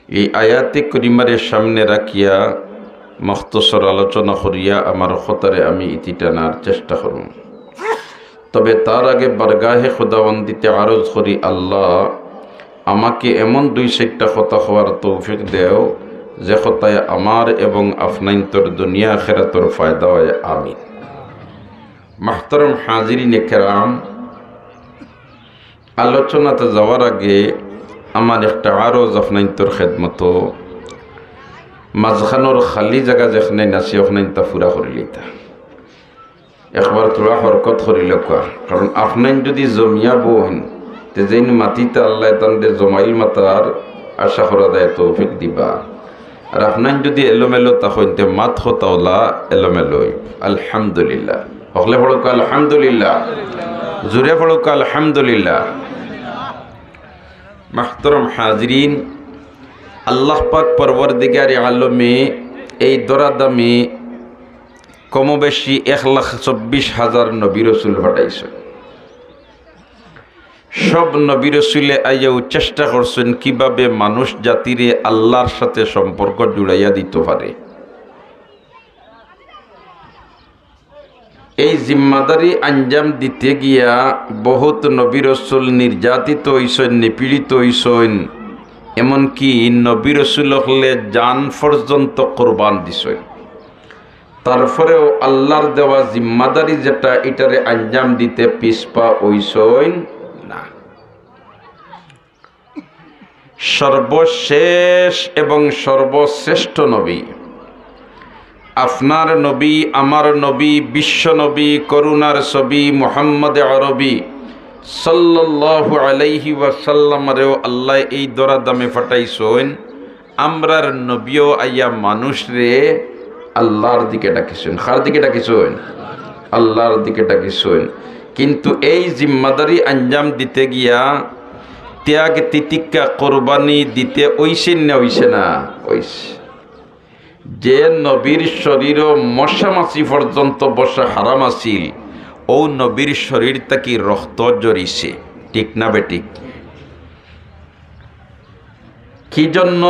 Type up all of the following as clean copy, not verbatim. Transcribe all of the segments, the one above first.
এই আয়াতে করিমারের সামনে রাখিয়া মখতসর আলোচনা করিয়া আমার খতারে আমি ইতি টানার চেষ্টা করব। তবে তার আগে বারগাহে খুদাবন্দিতে আরজ করি, আল্লাহ আমাকে এমন দুই চারটা কথা হওয়ার তৌফিক দেও যে কথায় আমার এবং আফনাইন্তর দুনিয়া আখিরাতর ফায়দা হয়, আমিন। মাহতারম হাজিরিনে কেরাম, আলোচনাতে যাওয়ার আগে আমার একটা আরজ আফনাইন্তর খেদমত, মাঝখানোর খালি জায়গা যেখানে নাচি ওখানে তা ফুরা করিলিতা একবার তোরা হরকত করিল কোয়া, কারণ আপনার যদি জমিয়া বোন তে যেন মাটিতে আল্লাহ তান্ডে জমাইল মাতার আশা করা দেয় তৌফিক দিবা। আর আপনার যদি এলোমেলো তখন তে মাত হতাওলা এলোমেলোই। আলহামদুলিল্লাহ হকলে পড়ুক আলহামদুলিল্লাহ, জুড়ে পড়ুক আলহামদুলিল্লাহ। মাহতারম হাজরিন, আল্লাহ পাক পরবর্দিগারে আলমে এই দরাদামে কমবেশি 1,24,000 নবী রসুল পাঠাইছেন। সব নবী রসুলে আইয়াও চেষ্টা করছেন কিভাবে মানুষ জাতিরে আল্লাহর সাথে সম্পর্ক জুড়াইয়া দিতে পারে। এই জিম্মাদারি আঞ্জাম দিতে গিয়া বহুত নবী রসুল নির্যাতিত হইছেন, নিপীড়িত হইছেন, এমনকি নবী রসুল হলে জান পর্যন্ত কোরবান দিছেন। তারপরেও আল্লাহর দেওয়া জিম্মাদারি যেটা, এটারে আঞ্জাম দিতে পিছপা হইছেন না। সর্বশেষ এবং সর্বশ্রেষ্ঠ নবী, আপনার নবী, আমার নবী, বিশ্ব নবী, করুণার ছবি মুহাম্মদ আরবি সাল্লাল্লাহু আলাইহি ওয়াসাল্লামেও আল্লাহ এই দরাদামে ফাটাইছেন। আমরার নবীও আইয়া মানুষ রে আল্লাহর দিকে ডাকিছেন। কার দিকে ডাকিছেন? আল্লাহর দিকে ডাকিছেন। কিন্তু এই জিম্মাদারি আঞ্জাম দিতে গিয়া ত্যাগ তিতিক্ষা কোরবানি দিতে ওইছেন না? ওইছে না? ওইছে। যে নবীর শরীর মশামাছি পর্যন্ত বসা হারাম আছিল, ও নবীর শরীর তাকি রক্ত জড়িছে, ঠিক না বেঠিক? কি জন্য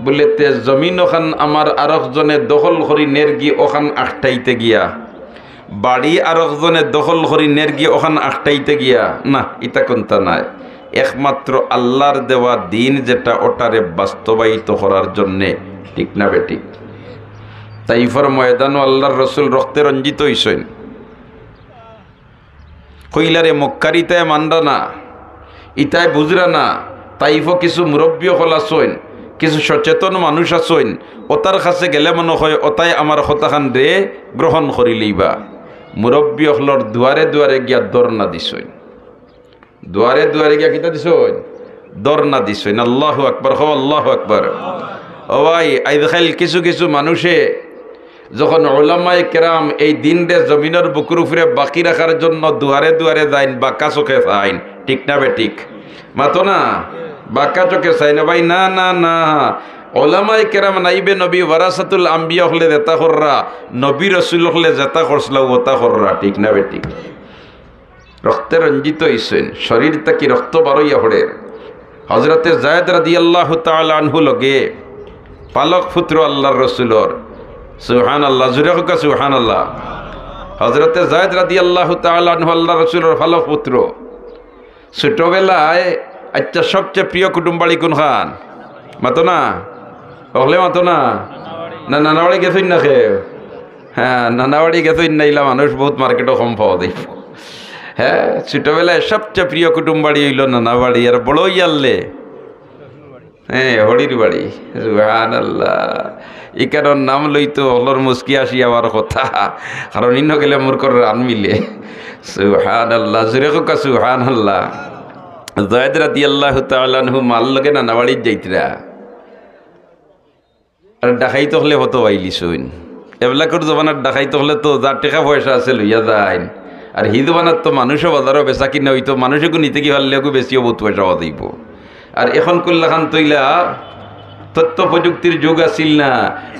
বলেতে জমিন ওখান আমার আরেকজনে দখল করি নেরগি ওখান আখটাইতে গিয়া, বাড়ি আরেকজনে দখল করি নেরগি ওখান আখটাইতে গিয়া, না, এটা কোনটা নাই। একমাত্র আল্লাহর দেওয়া দিন যেটা, ওটারে বাস্তবায়িত করার জন্যে, ঠিক না বেঠিক? তাইফার ময়দানও আল্লাহর রসুল রক্তে রঞ্জিত হইছেন। কইলারে মক্কারিতায় মানরা না, ইতায় বুঝরা না। তাইফও কিছু মুরব্বী হল আসইন, কিছু সচেতন মানুষ আসইন, ওতার কাছে গেলে মনে হয় ওতাই আমার কথাখান রে গ্রহণ করি লইবা। মুরব্বী হলর দুয়ারে দুয়ারে গিয়া দরনা দিছইন, দুয়ারে দুয়ারে গিয়া কিতা দিছইন? দরনা দিছইন। আল্লাহু আকবার, হো আল্লাহু আকবার। ও ভাই, আই দেখাইল কিছু কিছু মানুষে যখন উলামায়ে কেরাম এই দিন রে জমিনের বুকুর উপরে বাকি রাখার জন্য দুয়ারে দুয়ারে যাইন, বাঁকা চোখে চাইন, ঠিক না বেঠিক? মাতো না, বাঁকা চোখে চাই না ভাই। না না না, উলামায়ে কেরাম নাইবে নবী ওয়ারাসাতুল আম্বিয়া হলে যেতা কররা, নবী রসুল হলে যেতা করছিল ওতা কররা, ঠিক না বেঠিক? রক্তে রঞ্জিত হইছেন, শরীর তাকি রক্ত বারইয়া হড়ে। হজরতে জায়েদ রাদিয়াল্লাহু তাআলা আনহু লগে পালক পুত্র আল্লাহর রসুলর, সুবহানাল্লাহ, জুরে হোক সুবহানাল্লাহ। হজরতে জায়েদ রাদিয়াল্লাহু তাআলা আনহু আল্লাহর রসুলর পালক পুত্র। ছোটবেলায় আচ্ছা সবচেয়ে প্রিয় কুটুম্বাড়ি কোনখান? মাতো না, হলে মাতো না? না নানাবাড়ি গেছই না খে? হ্যাঁ, নানাবাড়ি গেছই না, ইলা মানুষ বহুত মার্কেটও কম পাওয়া দেখ। হ্যাঁ, ছোটবেলায় সবচেয়ে প্রিয় কুটুম্বাড়ি হইল নানাবাড়ি, আর বড় ইয়ারলে হ্যাঁ হরির বাড়ি। সুবহানাল্লাহ, এই কারণ নাম লইতো হলর মুস্কি আসি আমার কথা, কারণ ইন্ন গেলে মূর্খর রান মিলে। সুবহানাল্লাহ, জুরে কোকা সুবহানাল্লাহ। জায়েদ রাদিয়াল্লাহু তাআলা আনহু মাল লগে নানাবাড়ির যাইতরা, আর ডাকাইতে হলে হতো আইলিছইন। এবলাকর জমানার ডাকাইতে হলে তো যার টাকা পয়সা আছে লইয়া যাইন, আর হিদুবানার তো মানুষও বাজারও বেচা কিনা হইতো, মানুষকে নিতে কি পারলেও বেশিও বহুত পয়সা দিব। আর এখন কল্লা খান তৈলা তথ্য প্রযুক্তির যুগ আছিল না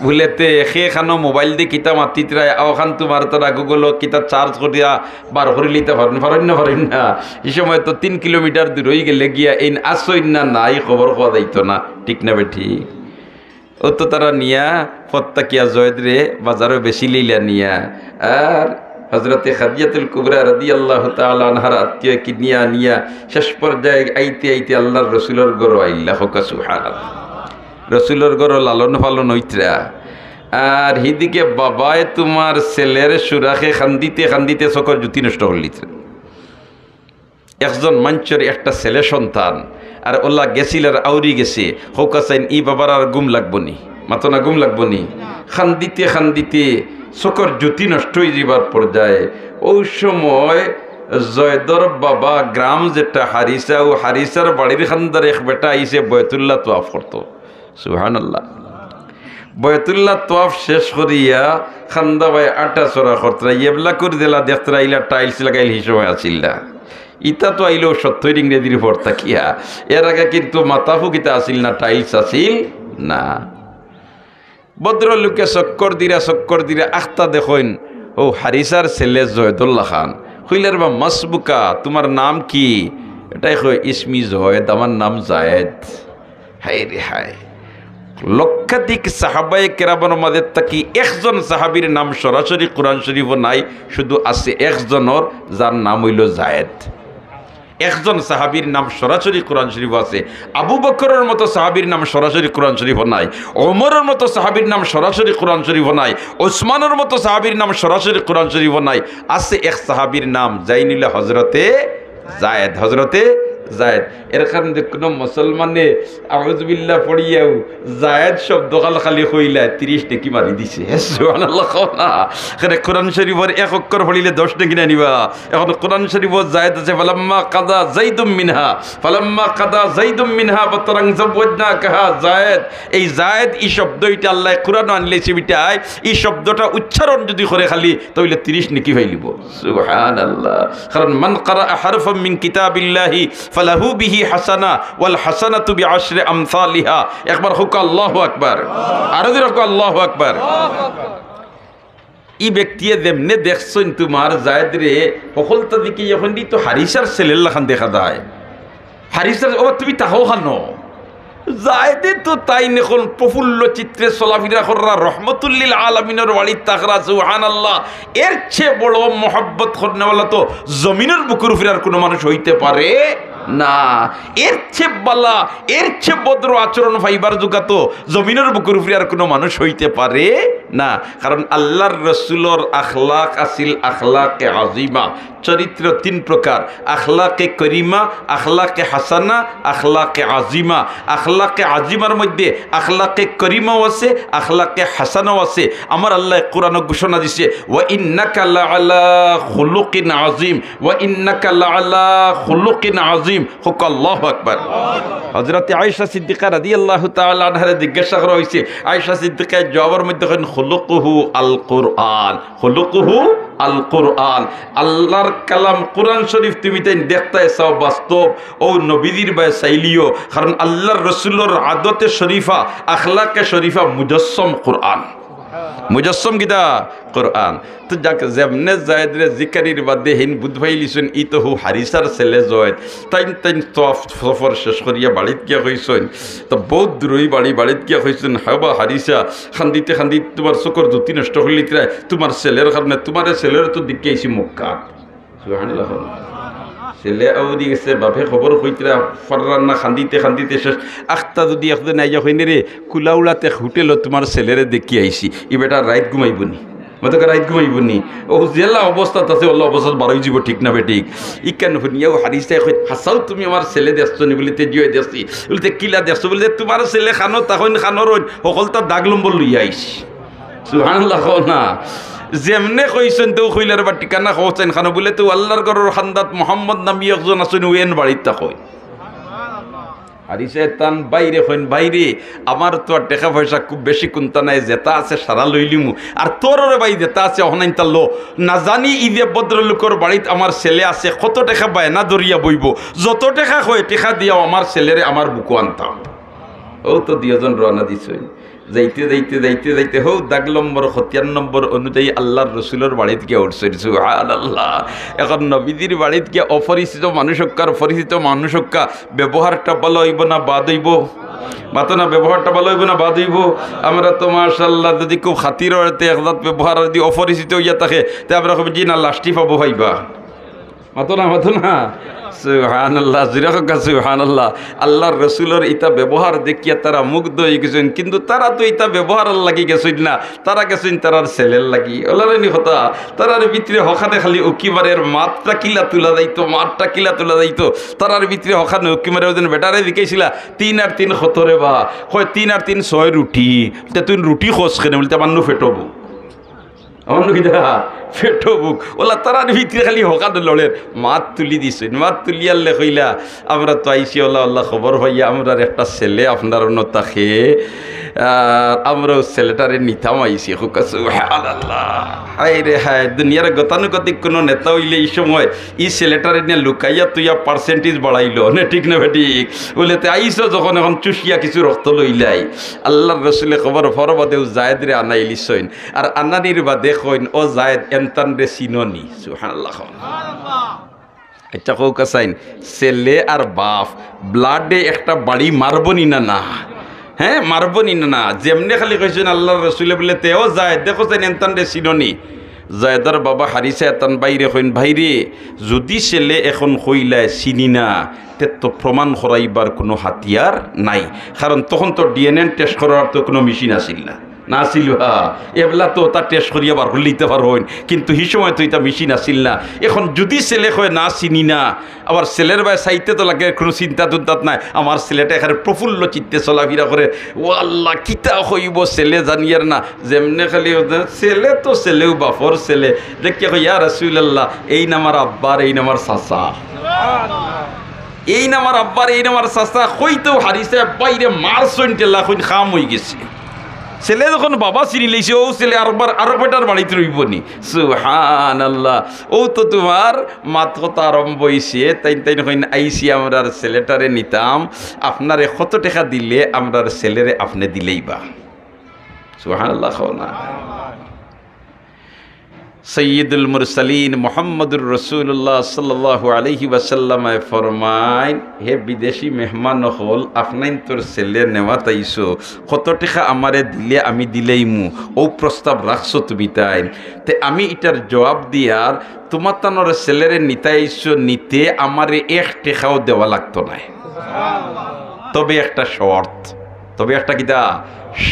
ভুলেতে সেখানো মোবাইল দিয়ে কিতা মাতিতরাই ওখান তোমার তারা গুগল কিতা চার্জ করিয়া বার করে লিতে পারেন না এই সময় তো 3 কিলোমিটার দূর হয়ে গেলে গিয়া এই আসইন না নাই খবর পাওয়া যাইতো না, ঠিক না বেঠি? ও তো তারা নিয়া ফত্তাকিয়া জয়েদ রে বাজারও বেশি লইলা নিয়া আর হজরতে খাদিজাতুল কুবরা রাদিয়াল্লাহু তাআলা আনহার আত্মীয় কি নিয়া শেষ পর্যায়ে আইতে আল্লাহর রসুলের গরো আইল্লা হোক সুবহানাল্লাহ। রসুলের গরো লালন পালন হইতরা আর হিদিকে বাবায় তোমার ছেলের সুরাখে খান্দিতে চকর জুতি নষ্ট করলিছে। একজন মানুষের একটা ছেলে সন্তান আর ওল্লা গেছিল আর আউরি গেছে হোক আসাইন ই বাবার আর গুম লাগবো নি, মাতো না গুম লাগবো নি, খান্দিতে চকর জুতি নষ্ট হয়ে যাবার পর্যায়ে ওই সময় জয়দর বাবা গ্রাম যেটা হারিসা ও হারিসার বাড়ির খান্দার এক বেটা আইসে বয়তুল্লাহ তোয়াফ করতো। সুবহানাল্লাহ। বয়তুল্লাহ তোয়াফ শেষ করিয়া খান্দা বাই আটা চড়া করতরা এবলা করে দিলা দেখতরা ইলা টাইলস লাগাইল হিসেবে আছিল না। ইতা তো আইলো 70 ইংরেজির পর তাকিয়া, এর আগে কিন্তু মাতাফু কিতা আসিল না, টাইলস আসিল না। ভদ্রলোকে চক্কর দিরা আখতা দেখেন ও হারিসার ছেলে জয়দুল্লাহ খান হইলার বা মাসবুকা তোমার নাম কি? এটাই কই ইসমি জয়েদ, আমার নাম জায়েদ। হায় রে হায়, লক্ষাধিক সাহাবায়ে কেরামের মাঝে থাকি একজন সাহাবীর নাম সরাসরি কোরআন শরীফ নাই, শুধু আছে একজনের যার নাম হইল জায়েদ। একজন সাহাবীর নাম সরাসরি কোরআন শরীফ আছে। আবু বকরের মতো সাহাবীর নাম সরাসরি কোরআন শরীফ নাই, ওমরের মতো সাহাবীর নাম সরাসরি কোরআন শরীফ নাই, ওসমানের মতো সাহাবীর নাম সরাসরি কোরআন শরীফ নাই। আছে এক সাহাবীর নাম যাইনিলে হযরতে জায়েদ, হযরতে জায়েদ। এর কারণে কোনো মুসলমানে আউযুবিল্লাহ পড়িয়াও জায়েদ শব্দ খালি কইলা 30 নেকি মারি দিছে। সুবহানাল্লাহ। না এখানে কোরআন শরীফের এক অক্ষর পড়িলে 10 নেকি না নিবা। এখন কোরআন শরীফত জায়েদ আছে ফালাম্মা কাদা যাইদুম মিনহা বাতরাং যাওয়াজনাকাহা জায়েদ। এই জায়েদ এই শব্দটা আল্লাহ কোরআন আনলেছে বিটাই, এই শব্দটা উচ্চারণ যদি করে খালি তাহলে 30 নেকি পাইলিব। সুবহানাল্লাহ। কারণ মান ক্বারা হারফাম মিন কিতাবিল্লাহি ফালাহু বিহি হাসানা ওয়াল হাসানাতু বিআশরি আমসালিহা। একবার হোক আল্লাহু আকবার, আরো দিন হোক আল্লাহু আকবার। এই ব্যক্তি যেমনে দেখছেন তোমার জায়েদ রে সকলটা দিকে যখন তো হারিসার ছেলের লাখান দেখা যায়। হারিসার ও তুমি তাহাও খানো জায়েদে তো তাই এখন প্রফুল্ল চিত্রে চলাফেরা করা রহমতুল্লিল আলামিনের বাড়ির তাকরা। সুবহানাল্লাহ। এর চেয়ে বড় মোহাব্বত করনেওয়ালা তো জমিনের বুকুর ফিরার কোনো মানুষ হইতে পারে না। এর চেয়ে বালা, এর চেয়ে ভদ্র আচরণ ফাইবার যুগা তো জমিনের বুকুর ফিরার কোনো মানুষ হইতে পারে না। কারণ আল্লাহর রসুলর আখলাক আসিল আখলাকে আজিমা। চরিত্র 3 প্রকার: আখলাকে করিমা, আখলাকে হাসানা, আখলাকে আজিমা। আখলাকে আজিমার মধ্যে আখলাকে করিমাও আছে, আখলাকে হাসানাও আছে। আমার আল্লাহ কোরআন ঘোষণা দিছে ওয়া ইন্নাকা লাআলা খুলুকিন আযীম, ওয়া ইন্নাকা লাআলা খুলুকিন আযীম। হোক আল্লাহু আকবার। হযরত আয়েশা সিদ্দিকা রাদিয়াল্লাহু তাআলা আনহা জিজ্ঞাসা করা হয়েছে, আয়েশা সিদ্দিকা জবাবের মধ্যে করেন খুলুকুহু আল কুরআন, খুলুকুহু আল কুরআন। আল্লাহর কালাম কোরআন শরীফ তুমি তাই দেখতে চাও বাস্তব ও নবীদের বাই চাইলিও। কারণ আল্লাহর রসুলের আদতে শরীফা, আখলাকে শরীফা মুজাসসম কোরআন। মুজাসসম কিতা কোরআন। তো যাক যেমনে জায়েদ রে জিকারির বাদে হিন বুধ ভাইলিছেন ই তো হু হারিসার ছেলে জয়েদ। তাই সফর শেষ করিয়া বাড়িত গিয়া কইছেন, তো বহুত দূরই বাড়িত গিয়া কইছেন হাবা হারিসা খান্দিতে তোমার চোখর জ্যোতি নষ্ট করলি তোমার ছেলের কারণে, তোমার ছেলের তো দিকে আইসি মক্কা। সুবহানাল্লাহ। ছেলে আউদি গেছে বাপে খবর কইতরা ফররান না খান্দিতে শেষ আখতা যদি এখন নাই যা হইনে রে কুলাউলাতে হোটেলত তোমার ছেলেরে দেখি আইসি। ই বেটা রাইত ঘুমাইবনি, মতকে রাইত ঘুমাইবনি। ও জেলা অবস্থাত আছে ওল্লা অবস্থা বারোই যাব, ঠিক না বেঠিক? ই কেন শুনিয়াও হারিসাই হাসাও তুমি আমার ছেলে দেখছো নি বলিতে জিয়ে দেখছি বলিতে কিলা দেখছো বলিতে তোমার ছেলে খানো তখন খানোর সকলটা দাগ লম্বর লইয়া আইসি। সুবহানাল্লাহ। না যেমনে কইছেন তো কইলার বা ঠিকানা হোসেন খানো বলে তো আল্লাহর ঘরের খান্দাত মোহাম্মদ নামী একজন আছেন ওয়েন বাড়িতে কই হারিসে তান বাইরে হইন বাইরে আমার তো আর টাকা পয়সা খুব বেশি কোনটা নাই, যেটা আছে সারা লইলিমু আর তোর ভাই যেটা আছে অনাইন তার লো না জানি ঈদে ভদ্রলোকের বাড়িতে আমার ছেলে আছে কত টাকা বায়না দরিয়া বইব, যত টাকা হয় টাকা দিয়াও আমার ছেলেরে আমার বুকু আনতাম। ও তো দুজন রওনা দিছই যাইতে যাইতে যাইতে যাইতে হো দাগ নম্বর ৭৩ নম্বর অনুযায়ী আল্লাহর রসুলের বাড়িতে গিয়ে উঠছেন সুবহানাল্লাহ। এখন নবীজির বাড়িতে গিয়ে অপরিচিত মানুষকার পরিচিত মানুষকা ব্যবহারটা ভালো হইব না বাদ হইব? মাতো না ব্যবহারটা ভালো হইব না বাদ হইব? আমরা তো মাশাআল্লাহ যদি খুব খাতির হইতে একজাত ব্যবহার যদি অপরিচিত হইয়া থাকে তে আমরা কবি জি না লাস্টি পাবো হইবা। মাতো না সুবহানাল্লাহ, জিরাকা সুবহানাল্লাহ। আল্লাহর রসুলের ইতা ব্যবহার দেখিয়া তারা মুগ্ধ হয়ে গেছেন, কিন্তু তারা তো ইতা ব্যবহার লাগি গেছেন না, তারা গেছেন তারার ছেলের লাগি। ওলানি কথা তারার ভিতরে হখানে খালি উকিবারের মাতটা কিলা তুলা যাইতো, মাতটা কিলা তুলা যাইতো তারার ভিতরে হখানে উকিমারে ওজন বেটারে দিকেছিলা 3 আর 3 সতরে বা হয় 3 আর 3 6 রুটি, তুই রুটি খোঁজ কেন বলতে আমার ফেটবো আমার কিনা ফেটো বুক ওলা তারার ভিতরে খালি হকাদ লড়ের মাত তুলি দিছে। মাত তুলি আল্লে কইলা আমরা তো আইসি ওলা আল্লাহ খবর হইয়া আমরার একটা ছেলে আপনার নতা খেয়ে আমরাও ছেলেটারে নিতাম আইসি। সুবহানাল্লাহ, হায় রে হায়, দুনিয়ার গতানুগতিক কোনো নেতা হইলে এই সময় ই ছেলেটারে নিয়ে লুকাইয়া তুইয়া পার্সেন্টেজ বাড়াইলো না, ঠিক না বেঠিক? বলে তে আইসো যখন এখন চুষিয়া কিছু রক্ত লইলাই। আল্লাহর রসুলে খবর ফরবাদেও জায়েদরে আনাইলিছইন, আর আনানির বাদে কইন ও জায়েদ এনতান রে চিননি। সুবহানাল্লাহ। আচ্ছা কৌ কাসাইন ছেলে আর বাপ ব্লাডে একটা বাড়ি মারবনি না? না, হ্যাঁ মারবনি না। যেমনি খালি কইছেন আল্লাহর রসুলে বলে তেও যায় দেখো চাইন এনতান রে চিননি। জায়দার বাবা হারিসা এতান বাইরে কইন ভাইরে যদি ছেলে এখন কইলায় চিনি না তে তো প্রমাণ করাইবার কোনো হাতিয়ার নাই, কারণ তখন তো ডিএনএ টেস্ট করার তো কোনো মেশিন আসিল না, না আসিল। এবেলা তো তা টেস্ট করিয়া বার করে লিতে পারবেন, কিন্তু এই সময় তো এটা মেশিন আসিল না। এখন যদি ছেলে কয় না চিনি না, আবার ছেলের বাই চাইতে তো লাগে কোনো চিন্তা দুর্দাত নাই, আমার ছেলেটা এখানে প্রফুল্ল চিত্তে চলাফেরা করে, ও আল্লাহ কিতা হইব ছেলে জানিয়ার না। যেমনে খালি ছেলে তো ছেলেও বাপর ছেলে দেখিয়া কই ইয়া রাসূলুল্লাহ এই নামার আব্বার এই নামার চাচা, এই নামার আব্বার এই নামার চাচা কইতেও হারিছে বাইরে মার সইনটেলা কইন খাম হয়ে গেছে। ছেলে যখন বাবা চিনি লইছে ও ছেলে আরো বেটার বাড়িতে রইবনি। সুবহানাল্লাহ, ও তো তোমার মাত কথা আরম্ভ হইছে। তাই কইন আইসি আমরার ছেলেটারে নিতাম, আপনারে কত টাকা দিলে আমরার ছেলেরে আপনি দিলেই বা। সুবহানাল্লাহ। না সৈয়দুল মুরসালিন মুহাম্মদুর রাসূলুল্লাহ সাল্লাল্লাহু আলাইহি ওয়াসাল্লাম ফরমায়, হে বিদেশি মেহমান হল আপনাইন তোর ছেলে নেওয়া তাইছো, কত টাকা আমারে দিলে আমি দিলেইমু, ও প্রস্তাব রাখছো তুমি তাই। তে আমি এটার জবাব দিয়ার তোমার তানোর ছেলেরে নিতাইছো, নিতে আমারে 1 টাকাও দেওয়া লাগতো না, তবে একটা শর্ত, তবে একটা কিতা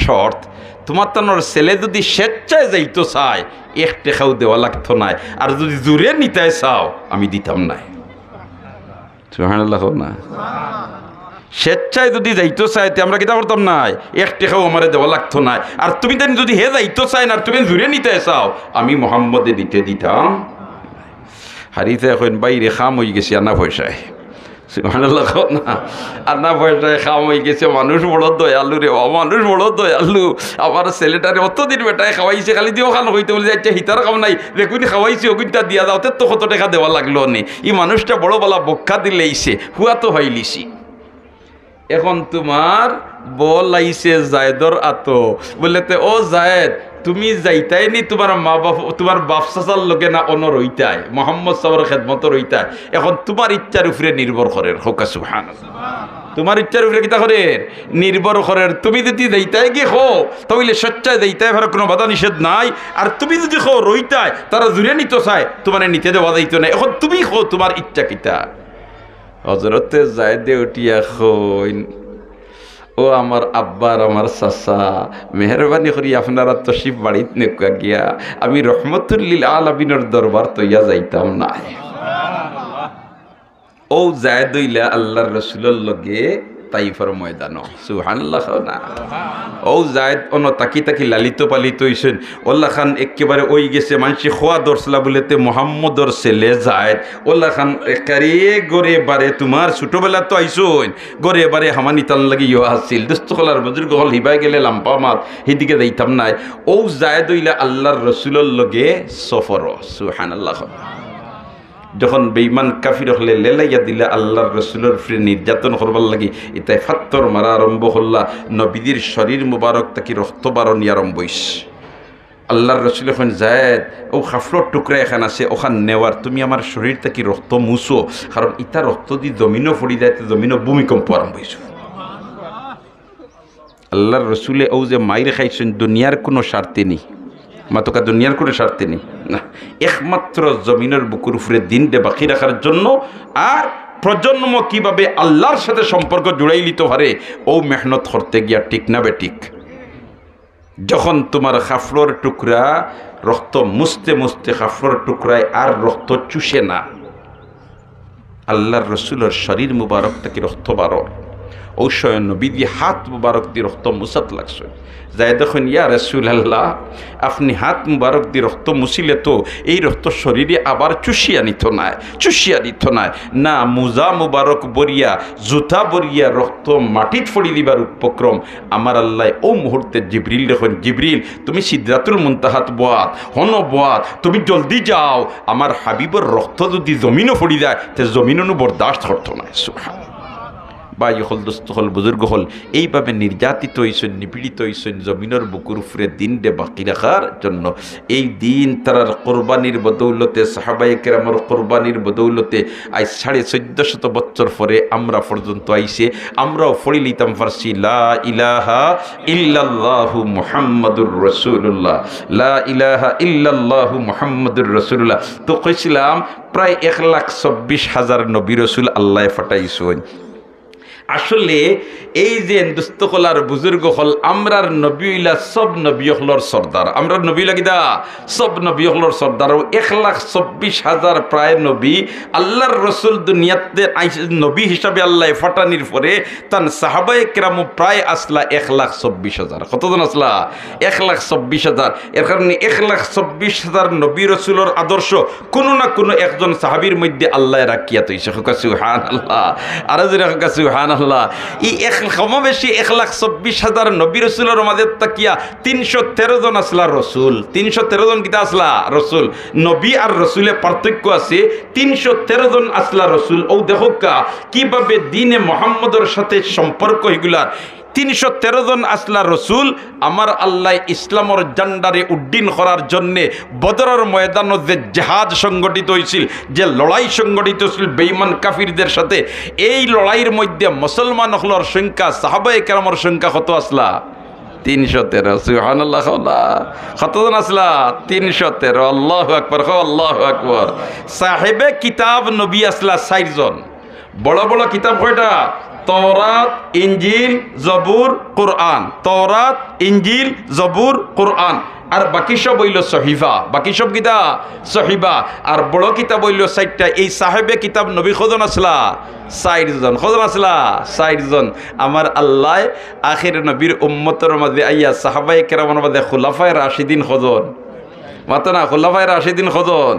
শর্ত, তোমার তানোর ছেলে যদি স্বেচ্ছায় যাইতো চায় 1 টাকাও দেওয়া লাগতো না, আর যদি জোরে নিতে চাও আমি দিতাম না। সুবহানাল্লাহ। না স্বেচ্ছায় যদি যাইতো চাইতে আমরা কিতা করতাম না, 1 টাকাও আমারে দেওয়া লাগতো না, আর তুমি তাই যদি হে যাইতো চাই না আর তুমি জোরে নিতে চাও আমি মোহাম্মদে দিতে দিতাম। হারিতে এখন বাইরে খাম হয়ে গেছি আনা পয়সায়। সুবহানাল্লাহ। না আনা পয়সায় খাম হয়ে গেছে, মানুষ বড় দয়ালু রে, মানুষ বড় দয়ালু। আমার ছেলেটারে অতদিন বেটায় খাওয়াইছে, খালি দিও খান হইতে বলে যাচ্ছে হিতার কাম নাই, দেখুন খাওয়াইছি ওগুনটা দিয়া দাও, তো কত টাকা দেওয়া লাগলো নি। এই মানুষটা বড় বলা বক্কা দিলেইছে, হুয়া তো হইলিছি। এখন তোমার বল আইছে জায়দর আতো বলে তে ও জায়দ তুমি যাইতাই নি তোমার মা বাপ তোমার বাপ চাচার লোকে না অন রইতাই মোহাম্মদ সাহর খেদমত রইতাই, এখন তোমার ইচ্ছার উপরে নির্ভর করে। হোকা সুবহানাল্লাহ। তোমার ইচ্ছার উপরে কিতা করে নির্ভর করে। তুমি যদি যাইতাই গিয়ে হো তাহলে স্বেচ্ছায় যাইতাই ভালো, কোনো বাধা নিষেধ নাই, আর তুমি যদি হো রইতাই তারা জুড়ে নিতে চায় তোমার নিতে দেওয়া যাইতো না, এখন তুমি হো তোমার ইচ্ছা কিতা। হজরতে জায়দে উঠিয়া কইন, ও আমার আব্বার আমার চাচা মেহরবানি করি আপনারা তশরিফ বাড়িত নেকুয়া গিয়া, আমি রহমতুল্লিল আলামিনের দরবার তৈয়া যাইতাম না। ও জায়দ হইলা আল্লাহর রসুলের লগে তাইফের ময়দান। সুবহানাল্লাহ। না ও জায়দ অন তাকি তাকি লালিত পালিত হইছেন, ওল্লা খান একেবারে ওই গেছে মানুষ খোয়া দর্শলা বলেতে মোহাম্মদর ছেলে জায়দ। ওল্লা খান একারে গড়ে বারে তোমার ছোটবেলা তো আইসন গড়ে বারে হামানি তান লাগি ইয়া আসছিল দোস্তকলার বুজুর্গ হল হিবাই গেলে লাম্পা মাত সেদিকে যাইতাম নাই। ও জায়দ হইলা আল্লাহর রসুলের লগে সফর। সুবহানাল্লাহ। যখন বেঈমান কাফির হলে লেলাইয়া দিলে আল্লাহর রসুলের ফিরে নির্যাতন করবার লাগি এটাই ফাত্তর মারা আরম্ভ হল্লা নবীদের শরীর মুবারক তাকি রক্ত বারণী আরম্ভ হইছে আল্লাহর রসুল এখন জায়েদ ও খাফলোর টুকরা এখান আছে ওখান নেওয়ার তুমি আমার শরীর থেকে রক্ত মুছো কারণ ইটা রক্ত দিয়ে জমিনও ফড়ি যায় জমিনও ভূমিকম্প আরম্ভ হয়েছে আল্লাহর রসুলে ও যে মাইর খাইছেন দুনিয়ার কোনো স্বার্থে নেই মাতকা দুনিয়ার কোনো স্বার্থে নেই না একমাত্র জমিনের বুকুর উপরে দিনটা বাকি রাখার জন্য আর প্রজন্ম কিভাবে আল্লাহর সাথে সম্পর্ক জুড়াই লিতে পারে ও মেহনত করতে গিয়া ঠিক না বেঠিক যখন তোমার খাফলোর টুকরা রক্ত মুছতে মুছতে খাফলোর টুকরায় আর রক্ত চুষে না আল্লাহর রসুলের শরীর মুবারক থেকে রক্ত বারর ঔষয় নবী দিয়ে হাত মুবারক দিয়ে রক্ত মুছাত লাগছে যাই দেখুন ইয়া রসুল আল্লাহ আপনি হাত মুবারক দিয়ে রক্ত মুছিলে তো এই রক্ত শরীরে আবার চুষিয়া নিত না না মুজা মুবারক বরিয়া জুতা বরিয়া রক্ত মাটিত ফড়ি দিবার উপক্রম আমার আল্লাহ ও মুহূর্তে জিবরিল দেখুন জিবরিল তুমি সিদরাতুল মুনতাহাত বোয়াত তুমি জলদি যাও আমার হাবিবর রক্ত যদি জমিনও ফড়ি যায় তে জমিনও বরদাস্ত করতো না সুবহান বাই হল দোস্ত হল বুজুর্গ হল এইভাবে নির্যাতিত হয়েছেন নিপীড়িত হয়েছেন জমিনের বুকুর উপরে দিনটা বাকি রাখার জন্য এই দিন তারার কোরবানির বদৌলতে সাহাবায়ে কেরামের কোরবানির বদৌলতে আজ 1450 বছর পরে আমরা পর্যন্ত আইসে আমরাও পড়ি লিতাম ফার্সি লা ইলাহা ইল্লাল্লাহু মুহাম্মাদুর রাসূলুল্লাহ লা ইলাহা ইল্লাল্লাহু মুহাম্মাদুর রাসূলুল্লাহ তো কইছিলাম প্রায় 1,24,000 নবী রাসূল আল্লাহ ফাটাইছেন আসলে এই যে দুস্তকলার বুজুর্গ হল আমরার নবীলা সব নবী হলর সর্দার আমরা নবী লাগিদা সব নবী হলর সর্দার 1,24,000 প্রায় নবী আল্লাহর রসুল দুনিয়াতে নবী হিসাবে আল্লাহ ফাটানির পরে তান সাহাবায়ে কেরাম প্রায় আসলা 1,24,000 কতজন আসলা 1,24,000 এর কারণে 1,24,000 নবী রসুলের আদর্শ কোনো না কোনো একজন সাহাবীর মধ্যে আল্লাহ রাখিয়া তৈছে সুবহানাল্লাহ আর যে রাখা সুবহানাল্লাহ এই কমবেশি 1,24,000 নবী রসুলের মাঝে তাকিয়া 313 জন আসলা রসুল 313 জন কিতা আসলা রসুল নবী আর রসুলের পার্থক্য আছে 313 জন আসলা রসুল ও দেখো কিভাবে দিনে মুহাম্মদের সাথে সম্পর্ক এগুলার 313 জন আসলা রসুল আমার আল্লাহ ইসলামর জান্ডারে উড্ডীন করার জন্যে বদরের ময়দানে যে জিহাদ সংগঠিত হয়েছিল যে লড়াই সংগঠিত হয়েছিল বেঈমান কাফিরদের সাথে এই লড়াইয়ের মধ্যে মুসলমান হলর সংখ্যা সাহাবায়ে কেরামের সংখ্যা কত আসলা 313 সুবহানাল্লাহ কতজন আসলা 313 আল্লাহু আকবার আল্লাহু আকবার সাহেবে কিতাব নবী আসলা 4 জন বড় বড় কিতাব কয়টা তওরাত ইনজিল জবুর কুরআন তওরাত ইনজিল জবুর কুরআন আর বাকি সব হইল সহিফা বাকি সব কিতা সহিফা আর বড় কিতাব হইল 4টা এই সাহেবে কিতাব নবী কজন আসলা 4 জন কজন আসলা 4 জন আমার আল্লাহ আখির নবীর উম্মতের মাঝে আইয়া সাহাবায়ে কেরামের মাঝে খুলাফায়ে রাশিদিন কজন মাতনা খুলাফায়ে রাশিদিন কজন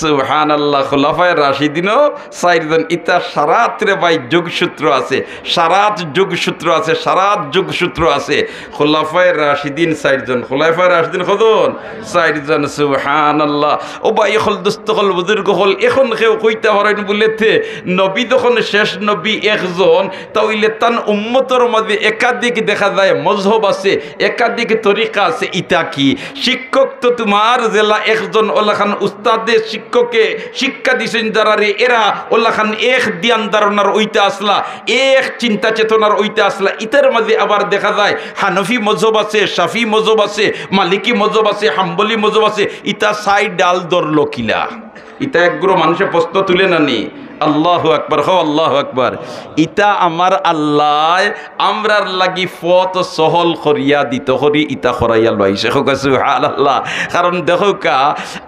সুবহানাল্লাহ খুলাফায়ে রাশিদিনও 4 জন ইতা সারাতরে ভাই যোগসূত্র আছে সারাত যোগসূত্র আছে সারাত যোগসূত্র আছে খুলাফায়ে রাশিদিন 4 জন খুলাফায়ে রাশিদিন কজন 4 জন সুবহানাল্লাহ ও ভাই হল দোস্ত হল বুজুর্গ হল এখন কেউ কইতে পারেন বলেতে নবী যখন শেষ নবী একজন তাইলে তান উম্মতের মধ্যে একাধিক দেখা যায় মজহব আছে একাধিক তরিকা আছে ইতা কি শিক্ষক তো তোমার জেলা একজন ওলাখান উস্তাদে শিক্ষককে শিক্ষা দিছেন যারা রে এরা ওলাখান এক ধ্যান ধারণার ওইটা আসলা এক চিন্তা চেতনার ওইটা আসলা ইতার মাঝে আবার দেখা যায় হানফি মজহব আছে শাফি মজহব আছে মালিকি মজহব আছে হাম্বলি মজহব আছে ইতা সাই ডাল ধরলো কিলা ইতা একগুলো মানুষের প্রশ্ন তুলে নানি আল্লাহু আকবার আল্লাহু আকবার ইতা আমার আল্লাহ আমরার লাগি পথ সহল করিয়া দিত করি ইতা করাইয়া লইছে সুবহানাল্লাহ কারণ দেখো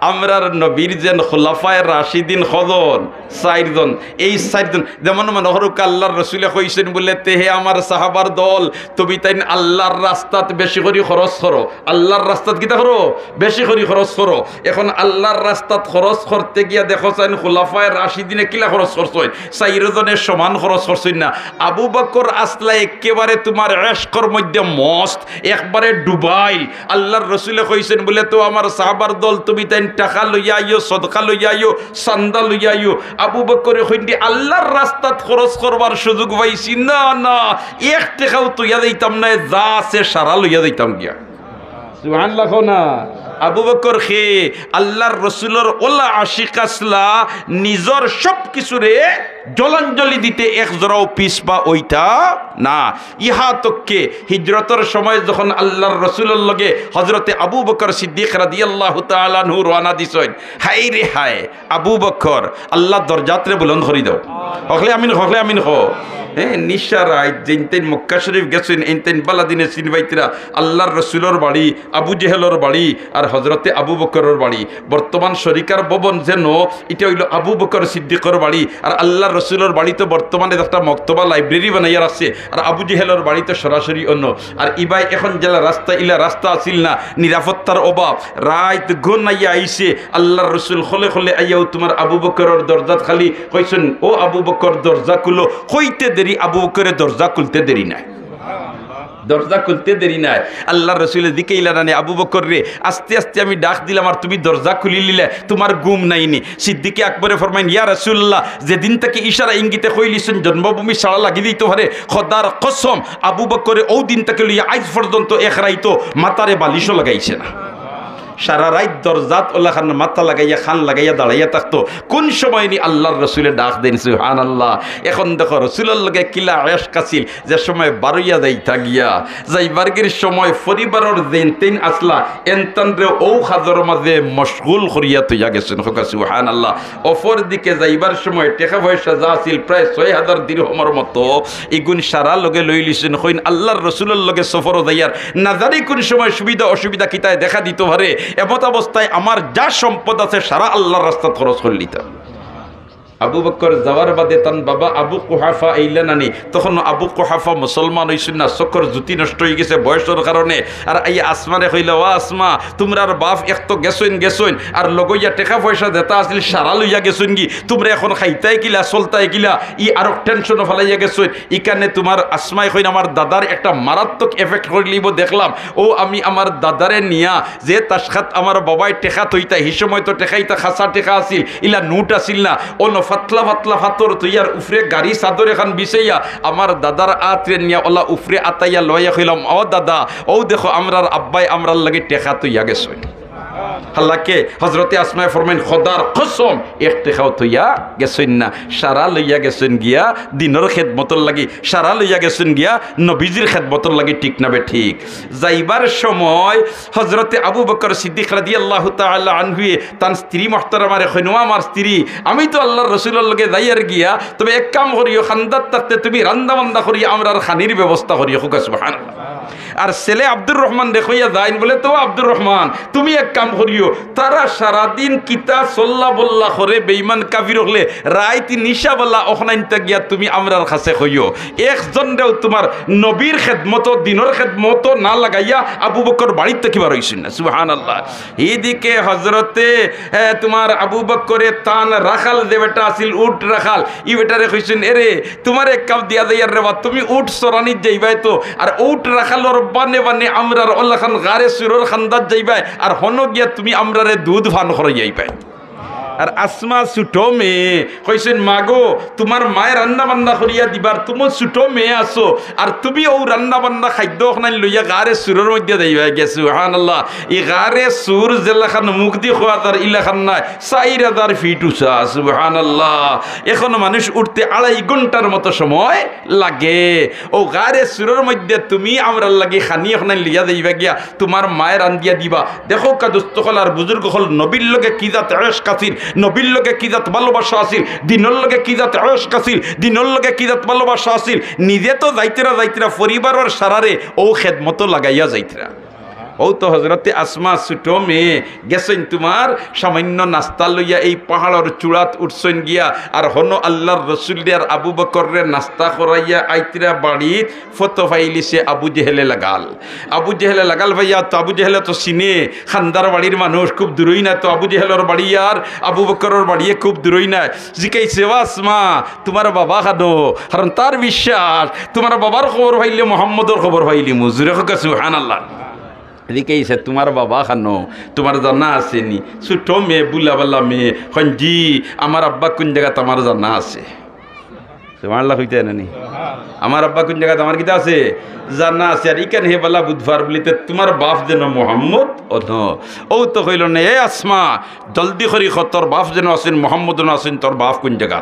আমরার নবীর যেন খুলাফায়ে রাশিদিন কজন 4 জন এই 4 জন যেমন মনে করো আল্লাহর রাসূল কইছেন বলে হে আমার সাহাবার দল তুমি তাই আল্লাহর রাস্তাত বেশি করে খরচ করো আল্লাহর রাস্তাত কিতা করো বেশি করে খরচ করো এখন আল্লাহর রাস্তাত খরচ করতে গিয়া দেখো চাইন খুলাফায়ে রাশিদিনে কিলা খরচ করছেন, চাইরজনের সমান খরচ করছেন না। আবু বকর আসলা একেবারে তোমার এশকর মধ্যে মস্ত, একবারে ডুবাইল। আল্লাহর রসুলে কইছেন বলে তো আমার সাহাবার দল তুমি তাই টাকা লইয়া আইও, সদকা লইয়া আইও, চান্দা লইয়া আইও। আবু বকরে কইন্দি আল্লাহর রাস্তাত খরচ করবার সুযোগ পাইছি না, না এক টাকাও তুইয়া দিতাম না, যা আছে সারা লইয়া দিতাম গিয়া। সুবহানাল্লাহ না। আবু বকর খে আল্লাহর রসুলের ওলা আশিক আসলা, নিজর সব কিছুরে জলাঞ্জলি দিতে এক জোড়াও পিছপা ওইটা না। ইহা তককে হিজরতের সময় যখন আল্লাহর রসুলের লগে হজরতে আবু বকর সিদ্দিক রাদিয়াল্লাহু তাআলা আনহু রওনা দিছেন, হাই রে হাই আবু বকর আল্লাহ দরজাতরে বুলন্দ করি দাও। হকলে আমিন, হকলে আমিন হ। হ্যাঁ, নিশারায় যেতেন মক্কা শরীফ গেছেন, এনতেন বালাদিনে সিনবাইতরা আল্লাহর রসুলের বাড়ি, আবু জেহেলর বাড়ি আর হজরতে আবু বকরের বাড়ি। বর্তমান শরিকার ভবন যেন এটা হইল আবু বকর সিদ্দিকর বাড়ি, আর আল্লাহর রসুলের বাড়ি তো বর্তমানে একটা মক্তবা লাইব্রেরি বানাইয়ার আছে, আর আবু জেহেলর বাড়ি তো সরাসরি অন্য। আর ইবাই এখন জেলা রাস্তা ইলা রাস্তা আসিল না, নিরাপত্তার অভাব, রাত গুণ আইয়া আইসে। আল্লাহর রসুল খলে খলে আইয়াও তোমার আবু বকরের দরজাত খালি কইছেন, ও আবু বকর দরজা খুলো। কইতে দেরি, আবু বকরের দরজা খুলতে দেরি নাই, দরজা খুলতে দেরি নাই। আল্লাহর রসুলের দিকে ইলারানি আবু বকর রে, আস্তে আস্তে আমি ডাক দিলাম আর তুমি দরজা খুলি নিলে, তোমার গুম নাইনি। সিদ্দিকে আকবরে ফরমাইন, ইয়া রাসূলুল্লাহ, যেদিন থেকে ইশারা ইঙ্গিতে কইলিছেন জন্মভূমি সাড়া লাগিয়ে দিতে পারে, খোদার কসম আবু বকরে ও দিন থেকে লইয়া আজ পর্যন্ত এক রাইতো মাতারে বালিশও লাগাইছে না। সারা রাত দরজাত ওলা খান মাথা লাগাইয়া খান লাগাইয়া দাঁড়াইয়া থাকতো। কোন সময় নি আল্লাহর রসুলে ডাক দেন, সুবহানাল্লাহ। এখন দেখো রসুলের লগে কিলা আয়েশক আছিল, যে সময় বারইয়া যাইতা গিয়া যাইবার্গের সময় পরিবারের যেন তেন আসলা এনতানরে ও খাজর মাঝে মশগুল করিয়া তৈয়া গেছেন, সুবহানাল্লাহ। অপর দিকে যাইবার সময় টাকা পয়সা যা আছিল প্রায় ৬,০০০ দিরহমের মতো, এগুন সারা লগে লই লিছেন। কইন আল্লাহর রসুলের লগে সফর যাইয়ার না জানি কোন সময় সুবিধা অসুবিধা কিতায় দেখা দিত পারে। এমত অবস্থায় আমার যা সম্পদ আছে সারা আল্লাহর রাস্তা খরচ করে নিতাম। আবু বকর যাওয়ার বাদে তান বাবা আবু কুহাফা আইলেন আনি, তখন আবু কুহাফা মুসলমান হইছেন না, চক্কর জুতি নষ্ট হয়ে গেছে বয়সের কারণে। আর এই আসমানে কইল, ও আসমা তোমরার বাপ এক তো গেছইন গেছইন, আর লগইয়া টাকা পয়সা যেটা আসিল সারা লইয়া গেছইন কি, তোমরা এখন খাইতাই কিলা চলতাই কিলা, ই আরো টেনশনও ফেলাইয়া গেছইন। ইকানে তোমার আসমাই কইন আমার দাদার একটা মারাত্মক এফেক্ট করে লিব দেখলাম। ও আমি আমার দাদারে নিয়া যে তাসখাত আমার বাবাই টেকা তৈতা, হি সময় তো টেকাইতা খাসা টেকা আসিল, ইলা নোট আসিল না, ও পাতলা পাতলা ফাতর তৈয়ার উফরে গাড়ি চাদর এখন বিছাইয়া আমার দাদার আত্রে নিয়া ওলা উফরে আতাইয়া লইয়া কইলাম, ও দাদা ও দেখো আমরার আব্বাই আমরার লাগে টেকা তৈয়া গেছে। হাল্লাকে হজরতে আসমায় ফরমাইন, খোদার কসম এক টেকাও তৈয়া গেছেন না, সারা লইয়া গেছেন গিয়া দিনের খেদমতর লাগি, সারা লইয়া গেছেন গিয়া নবীজির খেদমতর লাগি। ঠিক না বে ঠিক? যাইবার সময় হজরতে আবু বকর সিদ্দিক রাদিয়াল্লাহু তাআলা আনহু তার স্ত্রী মুহতারামারে কইন, আমার স্ত্রী আমি তো আল্লাহর রসুলের লগে যাইয়ার গিয়া, তবে এক কাম করিও, খান্দাত থাকতে তুমি রান্দা বান্দা করিয়া আমরার খানির ব্যবস্থা করিও। সুবহানাল্লাহ। আর ছেলে আব্দুর রহমান দেখইয়া যাইন বলে, তো আব্দুর রহমান তুমি এক কাম করিও, তারা সারাদিন কিতা চল্লা বল্লা করে বেঈমান কাফির হলে রাইত নিশা বল্লা ওখানাইনটা গিয়া তুমি আমরার কাছে কইও, একজনরেও তোমার নবীর খেদমত দিনের খেদমত না লাগাইয়া আবু বকর বাড়িতে কিবা রইছেন না। সুবহানাল্লাহ। এইদিকে হজরতে তোমার আবু বকরে তান রাখাল যে বেটা আছিল উট রাখাল, ই বেটারে কইছেন, এরে তোমার এক কাপ দিয়া যাইয়ার রে বা, তুমি উট সরানিত যাইবাই তো, আর উট রাখালর বানে বানে আমরার ওল্লা খান গারে সুরর খান্দাত যাইবাই, আর হন গিয়া তুমি আমরারে দুধ ভান করে যাইবাই। আর আসমা ছোটো মেয়ে কইছেন, মাগো তোমার মায়ে রান্না বান্না করিয়া দিবার, তুমি ছোটো মেয়ে আছো, আর তুমি ও রান্না বান্না খাদ্য খান লইয়া গারে সুরের মধ্যে যাইবা গেছো। সুবহানাল্লাহ। এই গারে সুর জেলাখান মুখ দি খোয়া তার ইলাখান নাই ৪,০০০ ফিট উঁচা। সুবহানাল্লাহ। এখন মানুষ উঠতে ২.৫ ঘন্টার মতো সময় লাগে। ও গারে সুরের মধ্যে তুমি আমরার লাগি খানি এখন লিয়া যাইবা গিয়া তোমার মায়ের রান্দিয়া দিবা। দেখো কা দোস্ত হল আর বুজুর্গ হল, নবীর লগে কি জাত এশক আছিল, নবীর লগে কি জাত ভালোবাসা আছিল, দিনের লগে কি জাত এশক আছিল, দিনের লগে কি জাত ভালোবাসা আছিল। নিজে তো যাইতেরা যাইতেরা পরিবারের সারারে ও খেদমত লাগাইয়া যাইতেরা। ও তো হজরতে আসমা ছোটো মেয়ে গেছেন তোমার সামান্য নাস্তা লইয়া এই পাহাড়ের চূড়াত উঠছেন গিয়া আর হন আল্লাহর রসুল আর আবু বকরে নাস্তা করাইয়া আইতিরা বাড়িত ফটো ফাইলিছে আবু জেহেলে লাগাল। আবু জেহেলে লাগাল ভাইয়া, তো আবু জেহেলে তো চিনে, খান্দার বাড়ির মানুষ, খুব দূরই না। তো আবু জেহেলের বাড়ি আর আবু বকরের বাড়ি খুব দূরই না। জিকাইছে আসমা তোমার বাবা খানো, কারণ তার বিশ্বাস তোমার বাবার খবর পাইলে মোহাম্মদর খবর পাইলি মুজুরে সুবহানাল্লাহ। এদিকে এসে তোমার বাবা খানো, তোমার জানা আছে নি? ছোট মেয়ে বুলাবালা মেয়ে খন জি আমার আব্বা কোন জায়গাতে আমার জানা আছে। সুবহানাল্লাহ হইতে নানি আমার আব্বা কোন জায়গাতে আমার কিতা আছে জানা আছে। আর ইকান হে বালা বুধবার বলিতে তোমার বাপ যেন মোহাম্মদ ও তো কইল না এ আসমা জলদি করি তোর বাপ যেন আছেন মোহাম্মদ আছেন, তোর বাপ কোন জায়গা?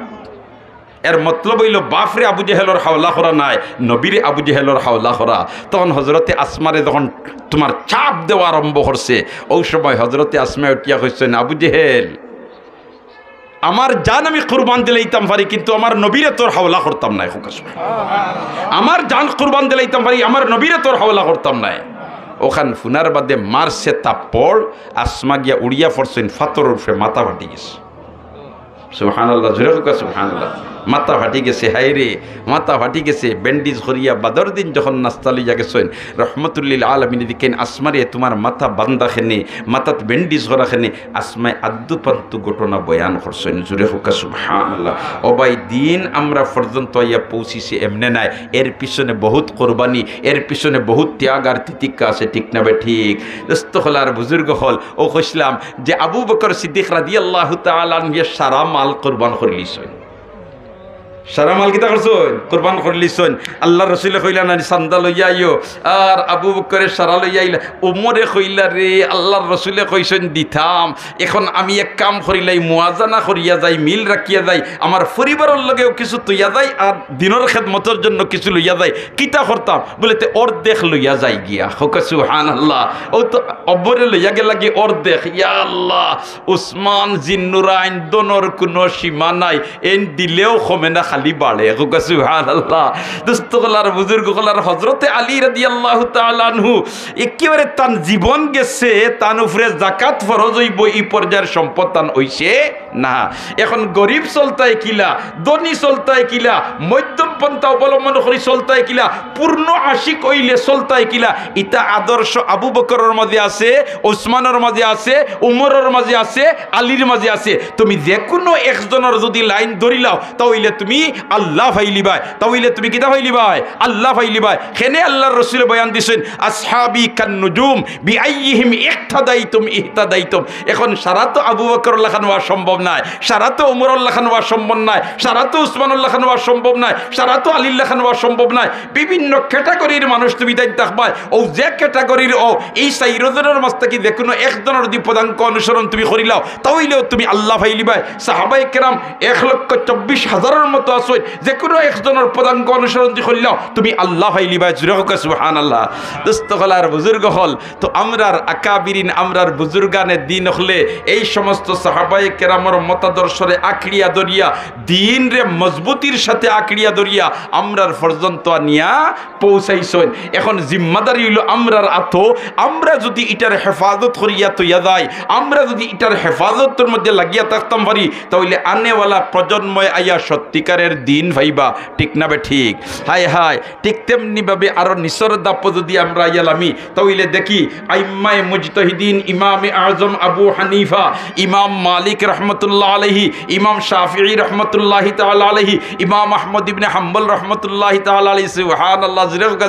এর মতলব হইল বাপরে আবু জেহেলর হাওলা করা নাই, নবীরে আবু জেহেলর হাওলা করা। তখন হজরতে আসমারে যখন তোমার চাপ দেওয়া আরম্ভ করছে, ওই সময় হজরতে আসমা উঠিয়া কইছেন আবু জেহেল আমার জান আমি কুরবান দিলাইতাম পারি, কিন্তু আমার নবীরে তোর হাওলা করতাম না। আমার জান কুরবান দিলাইতাম পারি, আমার নবীরে তোর হাওলা করতাম না। ওখান ফুনার বাদে মারছে তাপ্পড়, আসমা গিয়া উড়িয়া পড়ছেন ফাতর উঠে মাথা ফাটি গেছে। সুবহানাল্লাহ জোরে হোক সুবহানাল্লাহ। মাথা ফাটি গেছে, হাইরে মাথা ফাটি গেছে। ব্যান্ডেজ করিয়া বাদর দিন যখন নাস্তা লইয়া গেছেন রহমতুল্লিল আলমিন দিকেন আসমারে তোমার মাথা বান্ধা খেনে, মাথাত ব্যান্ডেজ করা খেনে আসমায় আদ্দু পান্তু ঘটনা বয়ান করছেন। জোরে হোক সুবহানাল্লাহ। ও ভাই দিন আমরা পর্যন্ত ইয়া পৌঁছিছি এমনে নাই, এর পিছনে বহুত কোরবানি, এর পিছনে বহুত ত্যাগ আর তিতিক্ষা আছে, ঠিক না বে ঠিক? দোস্ত হল আর বুজুর্গ হল ও কইছিলাম যে আবু বকর সিদ্দিক রাদিয়াল্লাহু তাআলা আনহু সারা মাল কোরবান করে লিছেন। সারা মাল কিতা করছেন? কোরবান করে লিছেন। আল্লাহ রসুলে কইলা না চান্দা লইয়া আইও, আর আবু বকরের সারা লইয়া আইলা। উমরে কইলা রে আল্লাহর রসুলে কইছেন দিতাম, এখন আমি এক কাম করিলাই মুয়াজানা করিয়া যাই, মিল রাখিয়া যাই, আমার পরিবারের লগেও কিছু তৈয়া যাই আর দিনের খেদমতের জন্য কিছু লইয়া যাই। কিতা করতাম বলেতে অর্ধেক লইয়া যাই গিয়া। হোক সুবহানাল্লাহ। ও তো অব্বরে লইয়া গেলা গিয়ে অর্ধেক। ইয়া আল্লাহ, উসমান জিন্নুরাইন দোনোর কোনো সীমা নাই, এন দিলেও কমে না খালি বাড়ে। হোক সুবহানাল্লাহ। দোস্তগলার বুজুর্গগলার হযরতে আলী রাদিয়াল্লাহু তাআলা আনহু একেবারে তান জীবন গেছে, তান উপরে যাকাত ফরজ হইব এই পর্যায়ের সম্পদ তান হইছে না। এখন গরিব চলতায় কিলা, ধনী চলতায় কিলা, মধ্যম পন্থা অবলম্বন করে চলতায় কিলা, পূর্ণ আশিক হইলে চলতায় কিলা, ইটা আদর্শ আবু বকরের মাঝে আছে, ওসমানের মাঝে আছে, উমরের মাঝে আছে, আলীর মাঝে আছে। তুমি যে কোনো একজনের যদি লাইন ধরিলাও তাহলে তুমি আল্লাহ ফাইলিবাই, তাহলে তুমি কিতা ফাইলিবাই? আল্লাহ ফাইলিবাই। খেনে আল্লাহর রাসূল বয়ান দিছেন আসহাবি কান নুজুম বিআইহিম ইহতাদাইতুম ইহতাদাইতুম। এখন সারা তো আবু বকর লাখান হওয়া সম্ভব নাই, সারা তো উমর লাখান হওয়া সম্ভব নাই, সারা তো উসমান লাখান হওয়া সম্ভব নাই, সারা তো আলী লাখান হওয়া সম্ভব নাই। বিভিন্ন ক্যাটাগরির মানুষ তুমি তাই থাকবাই। ও যে ক্যাটাগরির ও এই চাইরজনের মাঝ থেকে যে কোনো একজনের যদি পদাঙ্ক অনুসরণ তুমি করিলাও তাহলেও তুমি আল্লাহ ফাইলিবাই। সাহাবায়ে কেরাম 1,24,000 মতো আছে, যে কোনো একজনের পদাঙ্ক অনুসরণ যদি করিলাও তুমি আল্লাহ ফাইলিবাই। জুরে হোক সুবহানাল্লাহ। দোস্ত হলার বুজুর্গ হল তো আমরার আকাবিরিন, আমরার বুজুর্গানের দিন হলে এই সমস্ত সাহাবায়ে কেরামের মতাদর্শরে আঁকড়িয়া ধরিয়া, দিন রে মজবুতির সাথে আঁকড়িয়া ধরিয়া আমরার পর্যন্ত নিয়া পৌঁছাইছেন। এখন জিম্মাদারি হইল আমরার আতো, আমরা যদি এটার হেফাজত করিয়া তৈয়া যায়, আমরা যদি এটার হেফাজতের মধ্যে লাগিয়া থাকতাম পারি তাহলে আনেওয়ালা প্রজন্ময় আইয়া সত্যিকারের দিন ভাইবা, ঠিক না বে ঠিক? হায় হায়, ঠিক তেমনি ভাবে আরো নিসর দাপ যদি আমরা আইয়ালামি তাহলে দেখি আইম্মায়ে মুজতাহিদিন, ইমামে আজম আবু হানিফা, ইমাম মালিক রহমতুল্লাহ আলাইহি, ইমাম শাফিঈ রহমতুল্লাহ তাআলা আলাইহি, ইমাম আহমদ ইবনে হাম্বল রহমতুল্লাহ তাআলা আলাইহি। সুবহানাল্লাহ,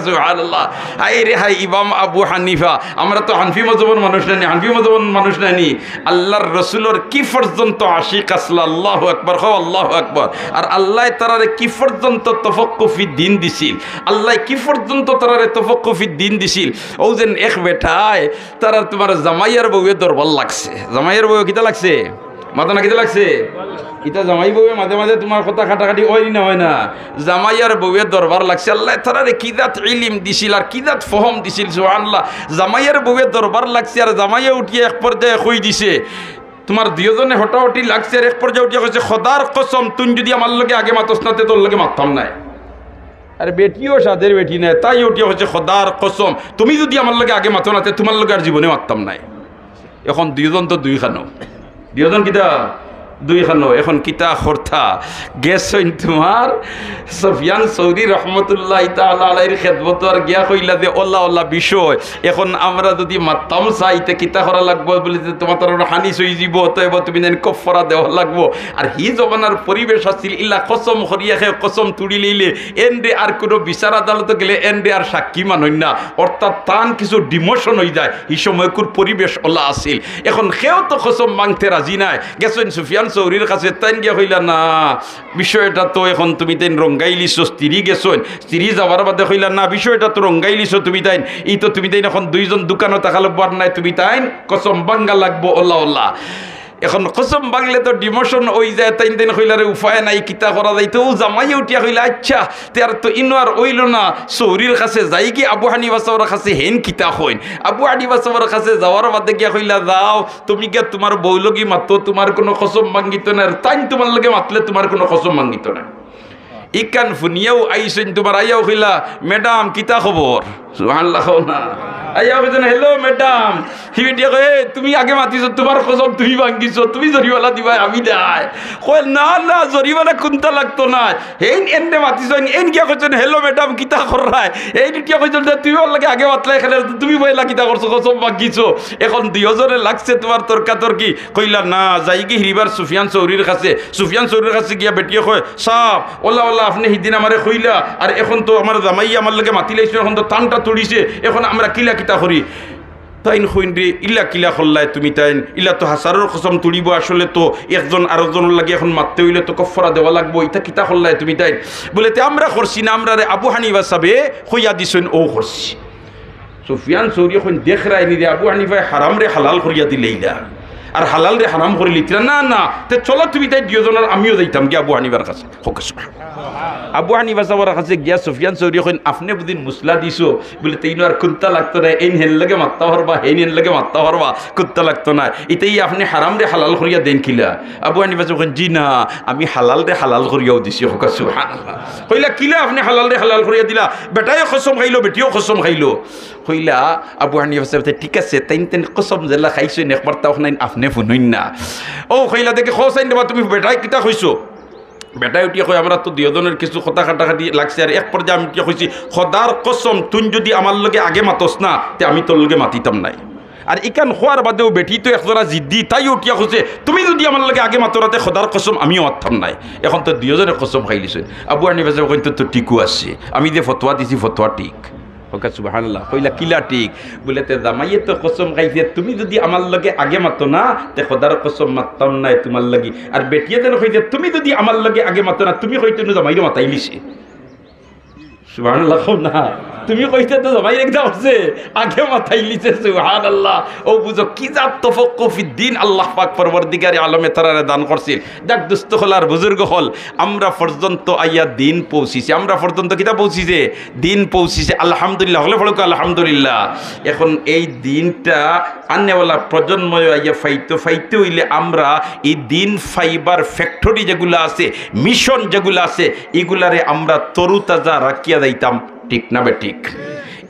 সুবহানাল্লাহ। হায় রে হায়, ইমাম আবু হানিফা। আমরা তো হানফি মযহবের মানুষ নানি, হানফি মযহবের মানুষ নানি। আল্লাহর রাসূলের কি পর্যন্ত আশিক আসল, আল্লাহু আকবার, খাও আল্লাহু আকবার। আর আল্লাহ তারারে কি পর্যন্ত তাফাক্কুফি দিন দিছিল, আল্লাহ কি পর্যন্ত তারারে তাফাক্কুফি দিন দিছিল। ও যেন এক বেটায় তারা তোমার জামাইয়ার বউয়ে দরবার লাগছে, জামাইয়ার বউয়ে কিতা লাগছে? মাথা না কিতা লাগছে? ইটা জামাই বউয়ে মাঝে মাঝে তোমার কথা কাটাকাটি হয় না, হয় না? জামাইয়ার বউয়ের দরবার লাগছে। আল্লাহ তারারে কিদাত ইলিম দিছিল আর কিদাত ফহম দিছিল। সুবহানাল্লাহ। জামাইয়ার বউয়ের দরবার লাগছে আর জামাইয়া উঠিয়ে এক পর্যায়ে কই দিছে, তোমার দুজনে হটাহটি লাগছে আর এক পর্যায়ে উঠিয়ে কইছে খোদার কসম তুই যদি আমার লগে আগে মাতস না তোর লগে মারতাম নাই। আর বেটিও সাদের বেটি নাই, তাই ওটিয়া হচ্ছে খোদার কসম তুমি যদি আমার লগে আগে মাতো না তোমার লগে আর জীবনে মারতাম নাই। এখন দুইজন তো দুইখানো, দুইজন কিতা দুইখানো। এখন কিতা খর্থা গেছইন তোমার সুফিয়ান সৌরি রহমতুল্লাহ তাআলা আলাইহির খেদমত আর গিয়া কইলা যে ওল্লা ওল্লা বিষয় এখন আমরা যদি মারতাম চাইতে কিতা করা লাগবো বলে যে তোমার তোর হানিস হয়ে যাব, অতএব তুমি যেন কফরা দেওয়া লাগবো। আর হি জমানার পরিবেশ আসছিল ইল্লা কসম করিয়া খে কসম তুড়ি লইলে এন্ডে আর কোনো বিচার আদালতে গেলে এন্ডে আর সাক্ষী মানই না, অর্থাৎ তান কিছু ডিমোশন হয়ে যায়। এই সময়কুর পরিবেশ ওলা আসিল। এখন সেও তো কসম মাংতে রাজি নাই। গেছেন সুফিয়ান চৌরির কাছে, তাই গিয়া হইলা না বিষয়টা তো এখন তুমি তাই রঙ্গাই লিছো, স্ত্রী গেছেন, স্ত্রী যাওয়ার বাদে হইলা না বিষয়টা তো রঙ্গাই লিছো তুমি তাই, এই তো তুমি তাই এখন দুইজন দোকানও টাকা লাগবো আর নাই তুমি তাই কসম বাঙ্গা লাগবো ওল্লা ওল্লা। এখন কসম বাংলে তো ডিমোশন ওই যায়, তাই দিন হইলারে উপায় নাই কিতা করা যাইতো। জামাই উঠিয়া হইলা আচ্ছা তার তো ইনো আর ওইল না, চৌরির কাছে যাই কি আবু হানিফা সাহেবের কাছে হেন কিতা হইন। আবু হানিফা সাহেবের কাছে যাওয়ার বাদে গিয়া হইলা যাও তুমি গিয়া তোমার বউ লগি মাতো, তোমার কোনো কসম ভাঙ্গিত না, তাই তোমার লগে মাতলে তোমার কোনো কসম ভাঙ্গিত না। ইকান ফুনিয়াও আইসেন তোমার আইয়াও হইলা ম্যাডাম কিতা খবর, সুবহানাল্লাহ না আইয়া কইছেন হেলো ম্যাডাম, হিবিটিয়া কয়ে তুমি আগে মাতিছো তোমার কসম তুমি ভাঙ্গিছো, তুমি জরিমানা দিবা আমি নাই। কয় না না জরিমানা কোনটা লাগতো না, হেন এন্ডে মাতিছো এন গিয়া কইছেন হেলো ম্যাডাম কিতা কররাই, এই দুটিয়া কইছেন তুমি ওর লাগে আগে মাতলা এখানে তুমি বইলা কিতা করছো কসম ভাঙ্গিছো। এখন দুইজনে লাগছে তোমার তর্কাতর্কি। কইলা না যাই কি হিরিবার সুফিয়ান চৌরির কাছে, সুফিয়ান চৌরির কাছে গিয়া বেটিয়ে কয় সাপ ওলা ওলা আপনি সিদিন আমারে কইলা আর এখন তো আমার জামাই আমার লগে মাতি লাইছো, এখন তো টানটা তুলিছে, এখন আমরা কিলা কিতা করি। তাইন হইনরে ইল্লা কিলা খল্লায় তুমি তাইন ইল্লা তো হাসারের কসম তুলিব, আসলে তো একজন আরেকজনের লাগে এখন মারতে হইলে তো কফরা দেওয়া লাগবো, এটা কিতা খল্লায় তুমি তাইন বলে তে আমরা করছি না, আমরা রে আবু হানিফা সাবে হইয়া দিছেন ও করছি। সুফিয়ান চৌরি এখন দেখ রায়নি রে আবু হানিফায় হারাম রে হালাল করিয়া দিলেইলা আর হালাল রে হারাম করে লিতরা না না তে চলো তুমি তাই দুজনের আমিও যাইতাম গিয়া আবু হানিফার কাছে। আবু হানিফা সাহেবের কাছে গিয়া সুফিয়ান চৌরি এখন আপনি বুদিন মুসলা দিছো বলে তেইন আর কুত্তা লাগতো না, এই হেন লাগে মাত্তা হরবা হেন হেন লাগে মাত্তা হরবা কুত্তা লাগতো না, এটাই আপনি হারাম রে হালাল করিয়া দেন কিলা। আবু হানিফা সাহেব জি না আমি হালাল রে হালাল করিয়াও দিছি। সুবহানাল্লাহ কইলা কিলা আপনি হালাল রে হালাল করিয়া দিলা, বেটাইও কসম খাইলো বেটিও কসম খাইলো। কইলা আবু হানিফা সাহেব ঠিক আছে তাইন তেন কসম জেলা খাইছেন একবার তাও নাই আপনি শুনুন না। ও কইলা দেখে খোসাইন দেবা তুমি বেটাই কিতা কইছো, বেটাই উঠিয়া কই আমরা তো দুজনের কিছু কথা কাটাকাটি লাগছে আর এক পর্যায়ে আমি উঠিয়া কইছি খোদার কসম তুই যদি আমার লগে আগে মাতস না তে আমি তোর লগে মাতিতাম নাই। আর ইকান খোয়ার বাদেও বেটি তো একজোড়া জিদ্দি, তাই উঠিয়া খুঁজে তুমি যদি আমার লগে আগে মাতরাতে খোদার কসম আমিও মারতাম নাই। এখন তো দুজনে কসম খাই লিছেন। আবু হানিফা সাহেব কইন তো ঠিকও আছে, আমি যে ফতোয়া দিছি ফতোয়া ঠিক। সুবহানাল্লাহ কইলা কিলা ঠিক বলে তে জামাইয়ে তো কসম খাইছে তুমি যদি আমার লগে আগে মাতো না তে খোদার কসম মারতাম নাই তোমার লাগি। আর বেটিয়ে যেন কইছে তুমি যদি আমার লগে আগে মাতো না তুমি কইতে জামাইরে মাতাই লিছে। সুবহানাল্লাহ না তুমি কইতে তো জামাই একদম আছে আগে মাথায় লিছে। সুবহানাল্লাহ ও বুঝো কি জাত তাফাক্কুহ ফিদ্দিন আল্লাহ পাক পরবর্তীকারে আলমে তারারে দান করছেন। দেখ দুস্থ হলার বুজুর্গ হল আমরা পর্যন্ত আইয়া দিন পৌঁছিছে, আমরা পর্যন্ত কিতা পৌঁছিছে দিন পৌঁছিছে আলহামদুলিল্লাহ হলে ফলক আলহামদুলিল্লাহ। এখন এই দিনটা আনেওয়ালা প্রজন্ম আইয়া ফাইতে হইলে আমরা এই দিন ফাইবার ফ্যাক্টরি যেগুলো আছে মিশন যেগুলো আছে এগুলারে আমরা তরুতাজা রাখিয়া যাইতাম, ঠিক না বে ঠিক?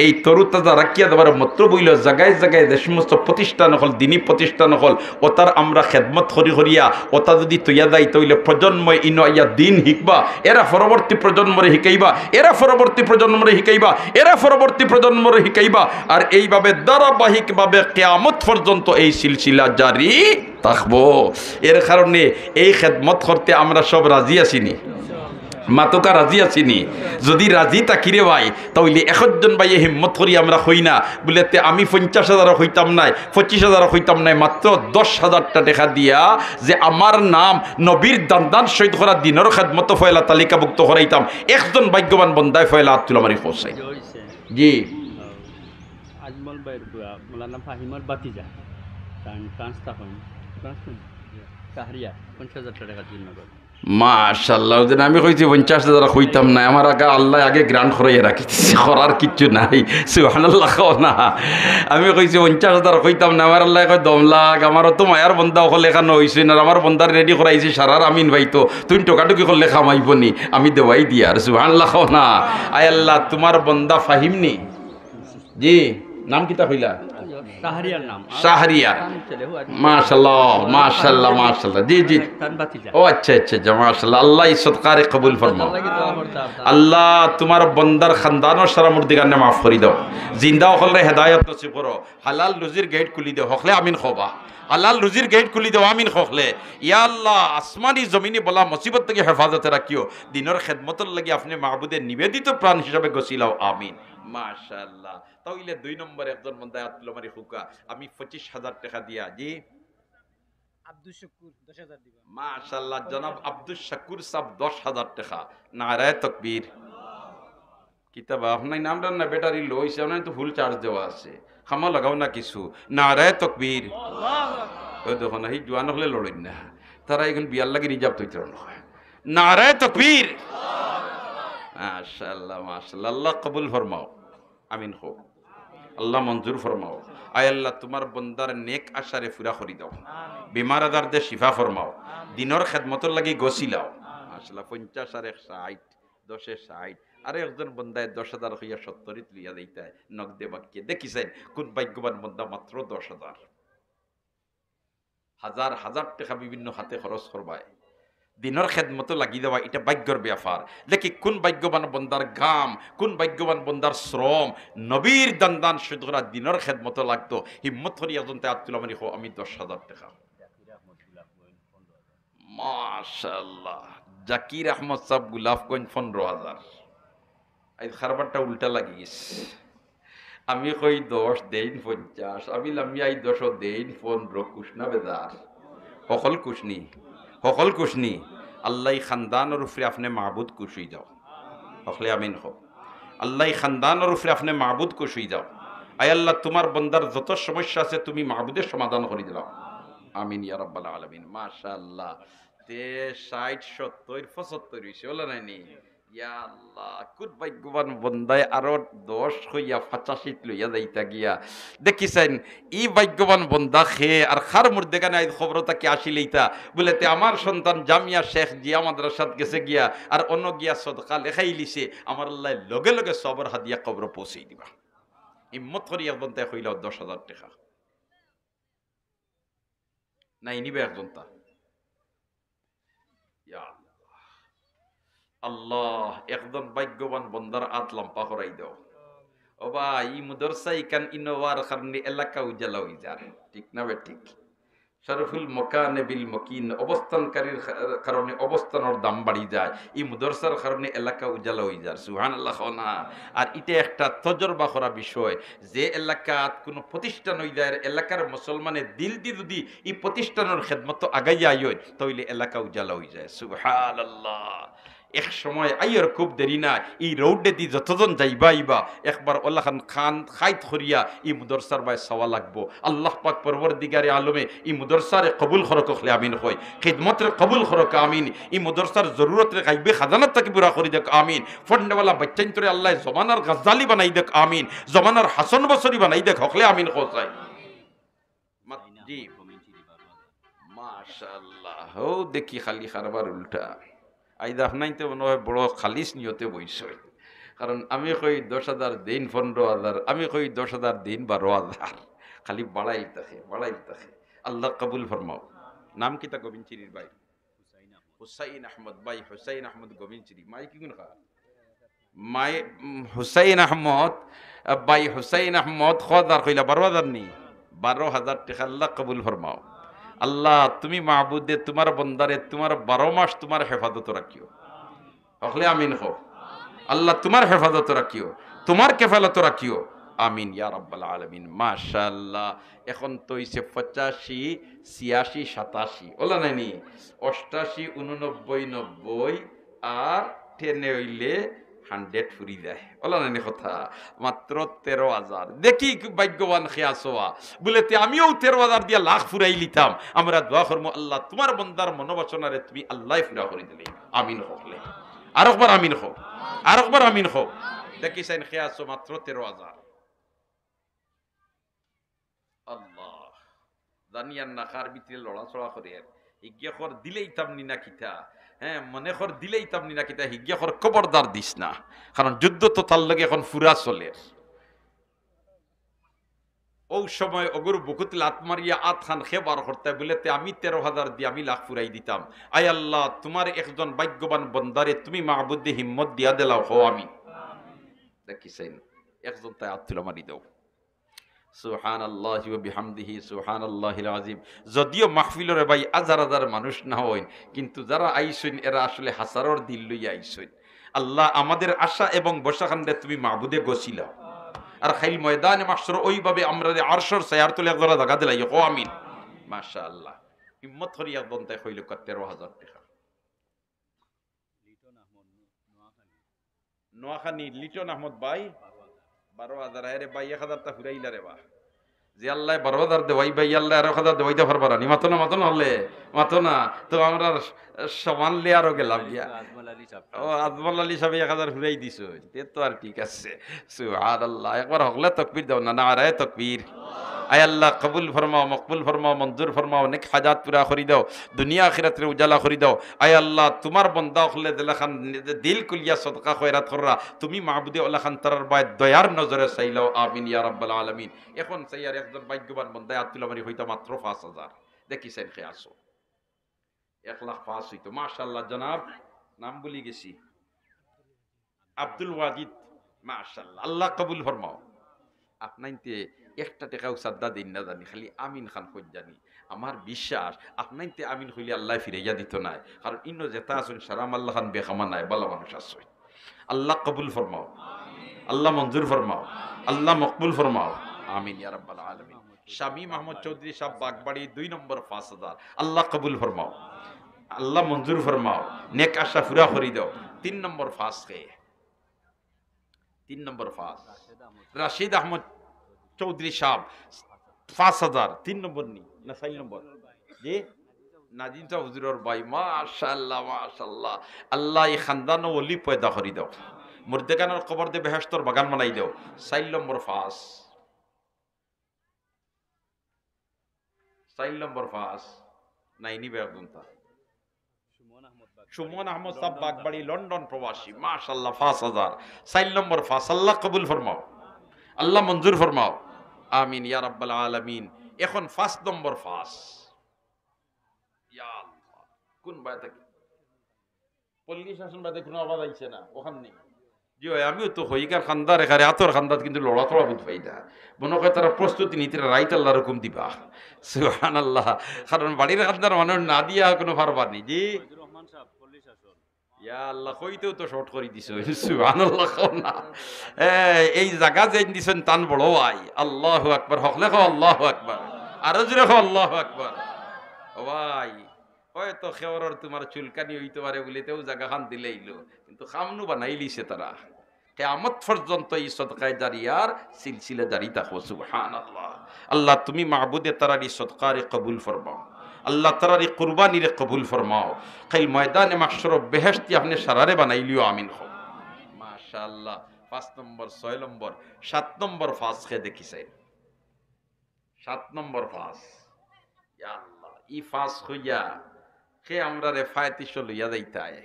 এই তরুতাজা রাখিয়া দেওয়ার মাত্র বইল জায়গায় জায়গায় যে সমস্ত প্রতিষ্ঠান হল দিনী প্রতিষ্ঠান হল ওতার আমরা খেদমত করি করিয়া ওটা যদি তৈয়া যাই তৈলে প্রজন্ম ইনো ইয়া দিন শিখবা, এরা পরবর্তী প্রজন্মরে শিকাইবা, এরা পরবর্তী প্রজন্মরে শিকাইবা, এরা পরবর্তী প্রজন্মরে শিকাইবা। আর এইভাবে ধারাবাহিকভাবে কিয়ামত পর্যন্ত এই সিলসিলা জারি থাকবো। এর কারণে এই খেদমত করতে আমরা সব রাজি আছিনি, মাতকা রাজি আছিনি? যদি রাজি তাকিরে ভাই তাহলে একজন ভাইয়ে হিম্মত করি আমরা হই না বলে আমি 50,000 হইতাম নাই 25,000 হইতাম নাই, মাত্র 10,000টা টাকা দিয়া যে আমার নাম নবীর দান শহীদ করা দিনের খেদমত ফয়লা তালিকাভুক্ত করাইতাম। একজন ভাগ্যবান বন্দায় ফয়লা আব্দুল আমারি হোসাইন জি আজমল ভাইয়ের মৌলানা ফাহিমর বাতিজা ট্রান্সটা হয় কাহারিয়া 50,000 টাকা দিন নগদ মাশাআল্লাহ যেন আমি কইছি 50,000 কইতাম না আমার আগে আল্লাহ আগে গ্রান্ট করাইয়া রাখি দিছে করার কিচ্ছু নাই সুবহানাল্লাহ কও না আমি কইছি 50,000 কইতাম না আমার আল্লাহ কয় দম লাগ আমারও তো মায়ার বন্দা হলে লেখানো হইছে না আমার বন্দার রেডি করাইছি সারার আমিন ভাই তো তুই টোকাটুকি করলে খামাইবনি আমি দেওয়াই দিয়া আর সুবহানাল্লাহ কও না আয় আল্লাহ তোমার বন্দা ফাহিমনি জি নাম কিতা কইলা শাহরিয়ার নাম শাহরিয়ার মাশাআল্লাহ মাশাআল্লাহ মাশাআল্লাহ জি জি ও আচ্ছা আচ্ছা আচ্ছা মাশাআল্লাহ আল্লাহ এই সদকারে কবুল ফরমাও আল্লাহ তোমার বন্দার খানদানোর সারা মুর্দিগানে মাফ করি দাও জিন্দা হলে হেদায়েত নসিব করো হালাল রুজির গেট খুলি দাও হকলে আমিন খোবা হালাল রুজির গেট খুলি দাও আমিন খোকলে ইয়া আল্লাহ আসমানি জমিনি বলা মুসিবত থেকে হেফাজতে রাখিও দিনের খেদমতের লাগি আপনি মাহবুদের নিবেদিত প্রাণ হিসাবে গছিলাও আমিন মাশাআল্লাহ তাইলে 2 নম্বর একজন বন্দা আতুল্লাহ মারি হুকা আমি 25,000 টাকা দিয়া জি আব্দুল শুকুর 10,000 দিবা মাশাআল্লাহ জনাব আব্দুল শুকুর সাহেব 10,000 টাকা নারায়ে তাকবীর কিতাব আপনার নামটা না ব্যাটারি লো হইছে না তো ফুল চার্জ দেওয়া আছে খামা লাগাও না কিছু নারায়ে তাকবীর আল্লাহু ওই দেখো না এই জওয়ান হলে লড়েন না তারা এখন বিয়ার লাগি রিজার্ভ তৈরি হয় নারায়ে তাকবীর মাশাআল্লাহ মাশাআল্লাহ আল্লাহ কবুল ফরমাও আমিন খো আল্লাহ মঞ্জুর ফরমাও আয় আল্লাহ তোমার বন্দার নেক আশারে পুরা করি দাও বিমার আদার দে শিফা ফরমাও দিনের খেদমতর লাগি গছিলাও মাশাআল্লাহ 50 আর 160 10 60 আর একজন বন্দায় 10,000 হইয়া 70 লইয়া দেইতা নগদে বাক্যে দেখিছেন কোন ভাগ্যবান বন্দা মাত্র 10,000 হাজার হাজার টাকা বিভিন্ন হাতে খরচ করবায় দিনের খেদমত লাগি দেওয়া এটা ভাগ্যর ব্যাপার দেখি কোন ভাগ্যবান বন্দার ঘাম কোন ভাগ্যবান বন্দার শ্রম নবীর দান শুধু দিনের খেদমত লাগতো হিম্মত হরি একজনতে আব্দুল্লাহ মানি আমি 10,000 টাকা মাশাআল্লাহ জাকির আহমদ সাহেব গুলাফগঞ্জ 15,000 এই খারবারটা উল্টা লাগিস আমি কই 10 দেইন 50 আমি লামিয়াই 10 দেইন 15 কুশনা বেদার সকল কুশনি আল্লাহ খানদানোর উপরে আপনি মাহবুদ কুশই যাও হকলে আমিন হোক আল্লাহ খানদানোর উপরে আপনি মাহবুদ কুশই যাও আয় আল্লাহ তোমার বন্দার যত সমস্যা আছে তুমি মাহবুদের সমাধান করে দিলাও আমিন ইয়া রাব্বাল আলামিন মাশাআল্লাহ তে 60 70 75 হইছে বলা নাইনি ইয়া আল্লাহ কুত ভাগ্যবান বন্দায় আরো 10 হইয়া 85 লইয়া যাইতা গিয়া দেখিছেন ই ভাগ্যবান বন্দা খে আর খার মুর্দেগানে আই খবরটা কি আসিলেইতা বলেতে আমার সন্তান জামিয়া শেখ জিয়া মাদ্রাসাত গেছে গিয়া আর অন্য গিয়া সদকা লেখাই লিছে আমার আল্লাহ লগে লগে সবর হাদিয়া কবর পৌঁছেই দিবা হিম্মত করিয়া বন্দায় হইল 10,000 টাকা নাই নিবে একজন তা ইয়া আল্লাহ একজন ভাগ্যবান বন্দার আত লম্পা করাই দাও ও ভাই ই মুদরসা ইকান ইনোভার কারণে এলাকা উজালা হই যায় ঠিক না বে ঠিক শরফুল মকানে বিল মকিন অবস্থানকারীর কারণে অবস্থানের দাম বাড়ি যায় ই মুদরসার কারণে এলাকা উজালা হই যায় সুবহানাল্লাহ না আর এটা একটা তজরবা করা বিষয় যে এলাকাত কোনো প্রতিষ্ঠান হই যায় এলাকার মুসলমানের দিল দি যদি ই প্রতিষ্ঠানের খেদমত আগাইয়া আইয় তাইলে এলাকা উজালা হই যায় সুবহানাল্লাহ এক সময় আইয়ের খুব দেরি না এই রৌডে দি যতজন যাইবা আইবা একবার আল্লাহ খান খাইত করিয়া ই মুদরসার বাই সওয়া লাগবো আল্লাহ পাক পরবর্তীকারে আলমে ই মুদরসারে কবুল খরক হলে আমিন হয় খিদমতের কবুল খরক আমিন ই মুদরসার জরুরতের গাইবে খাজানাত তাকে পুরা করি দেখ আমিন ফন্ডওয়ালা বাচ্চাইন্তরে আল্লাহ জমানার গাজ্জালি বানাই দেখ আমিন জমানার হাসান বসরি বানাই দেখ হকলে আমিন কোসাই জি মাশাআল্লাহ ও দেখি খালি খারবার উল্টা আইদা আপনাইতে মনে হয় বড় খালিস নিয়তে বইসই কারণ আমি কই 10,000 দিন 15,000 আমি কই 10,000 দিন 12,000 খালি বাড়াই থাকে আল্লাহ কবুল ফরমাও নাম কিতা গোবিনচিরির ভাই হুসাইন আহমদ ভাই হুসাইন আহমদ গোবিনচিরি মাই কি গুণ খা মাই হুসাইন আহমদ ভাই হুসাইন আহমদ খোদার কইলা 12,000 নি 12,000 টাকা আল্লাহ কবুল ফরমাও আল্লাহ তুমি মাহবুদে তোমার বন্দারে তোমার 12 মাস তোমার হেফাজত রাখিও হকলে আমিন হো আল্লাহ তোমার হেফাজত রাখিও তোমার কেফালত রাখিও আমিন ইয়া রাব্বাল আলামিন মাশাআল্লাহ এখন তো হইছে 85 86 87 ওলা নাইনি 88 89 90 আর টেনে হইলে 100 ফুরি যায় বলা নানি কথা মাত্র 13,000 দেখি ভাগ্যবান খেয়াস হওয়া বলে আমিও 13,000 দিয়া লাখ ফুরাই লিতাম আমরা দোয়া করবো আল্লাহ তোমার বন্দার মনোবাসনারে তুমি আল্লাহ ফুরা করে দিলে আমিন হকলে আর একবার আমিন হোক আর একবার আমিন হোক দেখি সাইন খেয়াস মাত্র 13,000 আল্লাহ জানিয়ান না কার ভিতরে লড়াচড়া করে হিজ্ঞা কর দিলেই তামনি না কিতা হ্যাঁ মনে কর দিলেই তামনি না কিতা হিজ্ঞা কর খবরদার দিস না কারণ যুদ্ধ তো তার লগে এখন ফুরা চলে ও সময় অগুর বুকুত লাত মারিয়া আত খান খেবার করতে বলেতে আমি 13,000 দিয়ে আমি লাখ ফুরাই দিতাম আয় আল্লাহ তোমার একজন ভাগ্যবান বন্দারে তুমি মাহবুদে হিম্মত দিয়া দিলাও হো আমি দেখিছেন একজন তাই আত তুলা মারি দাও সুবহানাল্লাহি ওয়া বিহামদিহি সুবহানাল্লাহিল আযীম যদিও মাহফিলরে ভাই হাজার হাজার মানুষ না হইন কিন্তু যারা আইছেন এরা আসলে হাজারর দিল লইয়া আইছেন আল্লাহ আমাদের আশা এবং বসাখান্দে তুমি মাহবুদে গছিলা আর খাইল ময়দানে মাহশর ওইভাবে আমরা আরশের ছায়ার তলে একজোড়া জায়গা দিলাই ও আমিন মাশাআল্লাহ হিম্মত করিয়া বনতে হইল 13,000 টাকা নোয়াখালী লিটন আহমদ ভাই 12,000 আরে ভাই 1,000 টা ফুরাইলা রে বা যে আল্লাহ 12,000 দেওয়াই ভাই আল্লাহ 1,000 দেওয়াইতে পারবা না মাতো না হলে মাতো না তো আমরা সমান লে আরো গেলাম গিয়া ও আজমল আলী সাহেব 1,000 ফুরাই দিছো তে তো আর ঠিক আছে সুবহানাল্লাহ একবার হকলে তাকবীর দাও না নারায়ে তাকবীর আয় আল্লাহ কবুল ফরমাও মকবুল ফরমাও মঞ্জুর ফরমাও নেক হাজাত পুরা করি দাও দুনিয়া আখিরাতের উজালা করি দাও আয় আল্লাহ তোমার বান্দা হলে দিলখান দিল কুলিয়া সদকা খয়রাত কররা তুমি মাহবুদে আল্লাহ খান তারার বায় দয়ার নজরে চাইলাও আমিন ইয়া রাব্বাল আলামিন এখন চাইয়ার একজন ভাগ্যবান বান্দা আতুল আমারি হইতো মাত্র 5,000 দেখিছেন খেয়াছো 1,05,000 হইতো মাশাআল্লাহ জনাব নাম বলি গেছি আব্দুল ওয়াজিদ মাশাআল্লাহ আল্লাহ কবুল ফরমাও আপনাইতে একটা টাকাও সাদ্দা দিন না জানি খালি আমিন খান কই জানি আমার বিশ্বাস আপনাইতে আমিন হইলে আল্লাহ ফিরাইয়া দিত না কারণ ইন্ন যেটা আছেন সারাম আল্লাহ খান বেখামা নাই ভালো মানুষ আছে আল্লাহ কবুল ফরমাও আল্লাহ মঞ্জুর ফরমাও আল্লাহ মকবুল ফরমাও আমিন ইয়া রাব্বাল আলামিন শামীম আহমদ চৌধুরী সাহেব বাগবাড়ি 2 নম্বর 5,000 আল্লাহ কবুল ফরমাও আল্লাহ মঞ্জুর ফরমাও নেক আশা পুরা করি দাও 3 নম্বর 5 কে 3 নম্বর 5 রাশিদ আহমদ চৌধুরী সাহেব 5,000 3 নম্বর নি না 4 নম্বর জি নাজিম সাহেব হুজুরের ভাই মাশাআল্লাহ মাশাআল্লাহ আল্লাহ এই খানদান ওলি পয়দা করি দাও মুর্দেগানের কবর দে বেহেশতর বাগান বানাই দাও 4 নম্বর 5 4 নম্বর 5 নাইনি বেগমতা সুমন আহমদ সাহেব বাগবাড়ি লন্ডন প্রবাসী মাশাআল্লাহ 5,000 4 নম্বর 5 আল্লাহ কবুল ফরমাও আল্লাহ মঞ্জুর ফরমাও আমিন ইয়া রাব্বাল আলামিন এখন 5 নম্বর 5 ইয়া আল্লাহ কোন বাইতে পল্লী শাসন বাইতে কোনো আওয়াজ আইছে না ওখান নেই জি আমিও তো হইকার খান্দার এখানে আতর খান্দাত কিন্তু লড়া তোড়া বুঝ পাইদা মনে হয় তারা প্রস্তুতি নিতে রাইত আল্লাহ রকম দিবা সুবহানাল্লাহ কারণ বাড়ির খান্দার মানুষ না দিয়া কোনো পারবা নি জি ইয়া আল্লাহ কইতেও তো শর্ট করে দিছো সুবহানাল্লাহ না এই জায়গা যেন দিছেন টান বড় আই আল্লাহু আকবার হকলে কও আল্লাহু আকবার আর জোরে কও আল্লাহু আকবার ও ভাই হয়তো খেওয়ার তোমার চুলকানি হইতে পারে বলিতেও জায়গা খান দিলেইলো কিন্তু খামনু বানাইলিছে তারা কিয়ামত পর্যন্ত এই সদকায়ে জারিয়ার সিলসিলা জারি থাকো সুবহানাল্লাহ আল্লাহ তুমি মাহবুদে তারারি সদকারে কবুল ফরমাও আল্লাহ তারারি কুরবানিরে কবুল ফরমাও কাল ময়দানে মাহশর বেহেশতি আপনি সারারে বানাইলিও আমিন হও মাশাআল্লাহ 5 নম্বর 6 নম্বর 7 নম্বর 5 কে দেখিছেন 7 নম্বর 5 ইয়া আল্লাহ ই 5 হইয়া কে আমরা রেফায়েতিশ লইয়া যাইতায়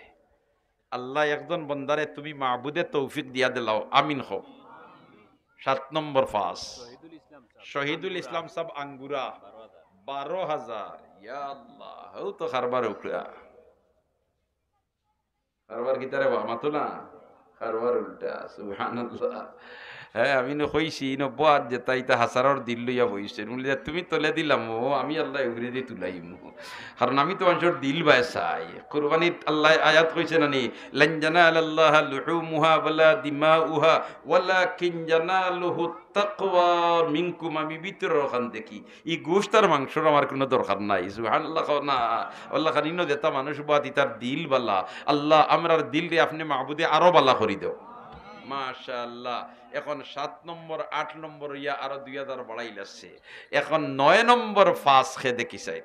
আল্লাহ একজন বন্দারে তুমি মাহবুদে তৌফিক দিয়া দিলাও আমিন হও 7 নম্বর 5 শহীদুল ইসলাম সাহেব আঙ্গুরা 12,000 ইয়া আল্লাহ ও তো খারবার উপরা খারবার কিতারে বা মাতো না খারবার উল্টা সুবহানাল্লাহ হ্যাঁ আমি কইছি নব্বত যে তাইতা হাসারর দিল লইয়া বইছে বলে তুমি তলে দিলাম ও আমি আল্লাহ উগরে দিয়ে তুলাইম কারণ আমি তো মানুষের দিল বাই চাই কুরবানিত আল্লাহ আয়াত কইছে নানি লান জানালাল্লাহ লুহুমুহা ওয়ালা দিমাউহা ওয়ালাকিন জানালুহু তাকওয়া মিনকুম আমি ভিতর রাখান দেখি ই গোশতার মাংসর আমার কোনো দরকার নাই সুবহানাল্লাহ না আল্লাহ কানিনো দেতা মানুষ বাতি তার দিল বালা আল্লাহ আমরার দিল রে আপনি মাহবুদে আরো বালা করি দাও মাশাআল্লাহ। এখন 7 নম্বর 8 নম্বর ইয়া আরো 2000 বাড়াই লাগছে। এখন 9 নম্বর ফাঁস খে দেখি চাই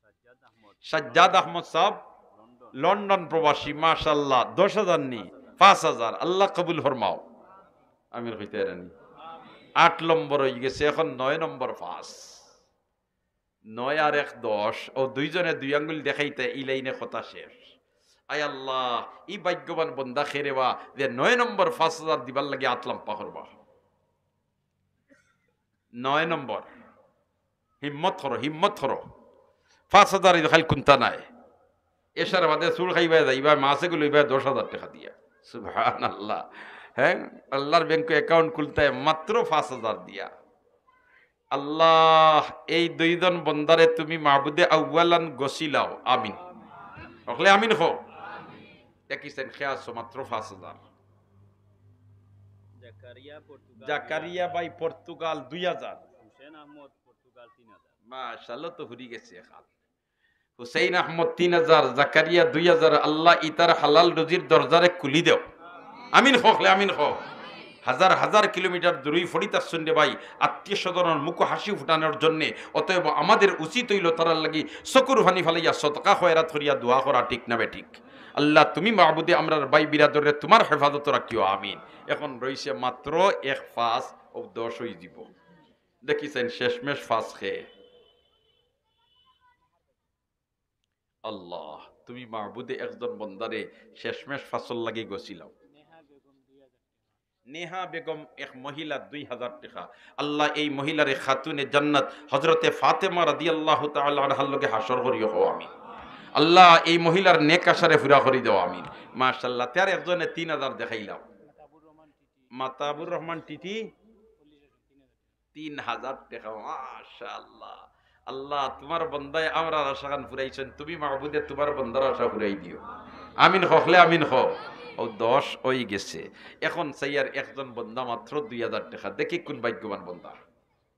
সাজ্জাদ আহমদ সাজ্জাদ আহমদ সাহেব লন্ডন লন্ডন প্রবাসী। মাশাআল্লাহ 10,000 নি 5,000 আল্লাহ কবুল ফরমাও। আমির হইতে রানি 8 নম্বর হয়ে গেছে। এখন 9 নম্বর ফাঁস 9 আর 1 10 ও দুইজনে দুই আঙ্গুল দেখাইতে এই লাইনে কথা শেষ। আয় আল্লাহ ই ভাগ্যবান বন্দা খেরেবা যে 9 নম্বর 5,000 দিবার লাগে আতলাম পাহরবা। 9 নম্বর হিম্মত করো 5,000 খাল কুন্তা নাই এসার বাদে চুল খাইবা যাইবা মাছে গুলো 10,000 টাকা দিয়া। সুবহানাল্লাহ। হ্যাঁ আল্লাহর ব্যাংক অ্যাকাউন্ট খুলতে মাত্র 5,000 দিয়া। আল্লাহ এই দুইজন বন্দারে তুমি মাহবুদে আউয়ালান গসিলাও। আমিন রকলে আমিন হো। দেখিছেন খেয়াছো মাত্র 5,000। জাকারিয়া পর্তুগাল জাকারিয়া ভাই পর্তুগাল 2,000। হুসেন আহমদ পর্তুগাল 3000 মাশাআল্লাহ তো হুরি গেছে খাল। হুসাইন আহমদ 3,000 জাকারিয়া 2,000। আল্লাহ ইতার হালাল রুজির দরজারে খুলি দেও। আমিন হকলে আমিন হো। হাজার হাজার কিলোমিটার দূরেই ফরিদার শুনলে ভাই আত্মীয় স্বজনের মুখ হাসি ফুটানোর জন্যে। অতএব আমাদের উচিত হইল তারার লাগি চকুর ভানি ফালাইয়া সদকা খয়রাত করিয়া দোয়া করা। ঠিক না বে ঠিক? আল্লাহ তুমি মাহবুদে আমরার ভাই বিরাদরে তোমার হেফাজত রাখিও। আমিন। এখন রইছে মাত্র 1 ফাঁস ও 10 হয়ে যাব। দেখিছেন শেষমেশ ফাঁস খেয়ে আল্লাহ তুমি মাহবুদে একজন বন্দারে শেষমেশ ফাঁসল লাগি গছিলাম। নেহা বেগম এক মহিলা 2,000 টাকা। আল্লাহ এই মহিলারে খাতুনে জান্নাত হযরতে ফাতেমা রাদিয়াল্লাহু তাআলা আনহার লগে হাসর করিও। আমিন। আল্লাহ এই মহিলার নেক আশারে পুরা করি দাও। আমিন। মাশাআল্লাহ। তার একজনে 3,000 দেখাইলাম। মাতাবুর রহমান টিটি 3,000 টাকা। মাশাআল্লাহ। আল্লাহ তোমার বন্দায় আমরা আশা খান ফুরাইছেন। তুমি মাহবুদে তোমার বন্দার আশা ফুরাই দিও। আমিন হকলে আমিন হ। ও 10 ওই গেছে। এখন সাইয়ার একজন বন্দা মাত্র 2,000 টাকা। দেখি কোন ভাগ্যবান বন্দা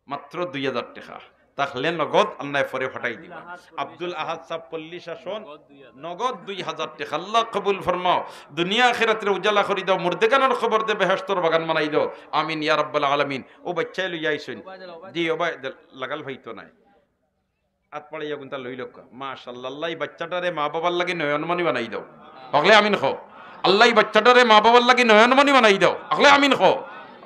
মাত্র 2,000 টাকা তাহলে নগদ আল্লাহ পরে ফাটাই দিবা। আব্দুল আহাদ সাহেব পল্লী শাসন নগদ 2,000 টাকা। আল্লাহ কবুল ফরমাও। দুনিয়া আখিরাতের উজালা করি দাও। মুর্দেগানের খবর দে বেহেশতর বাগান বানাই দাও। আমিন ইয়া রাব্বাল আলামিন। ও বাচ্চাই লই আইছেন জি ও ভাই লাগাল ভাইতো নাই আত পড়াইয়া গুনতা লই লোক। মাশাআল্লাহ। আল্লাহ এই বাচ্চাটারে মা বাবার লাগি নয়নমণি বানাই দাও। হকলে আমিন খো। আল্লাহ এই বাচ্চাটারে মা বাবার লাগি নয়নমণি বানাই দাও। হকলে আমিন খো।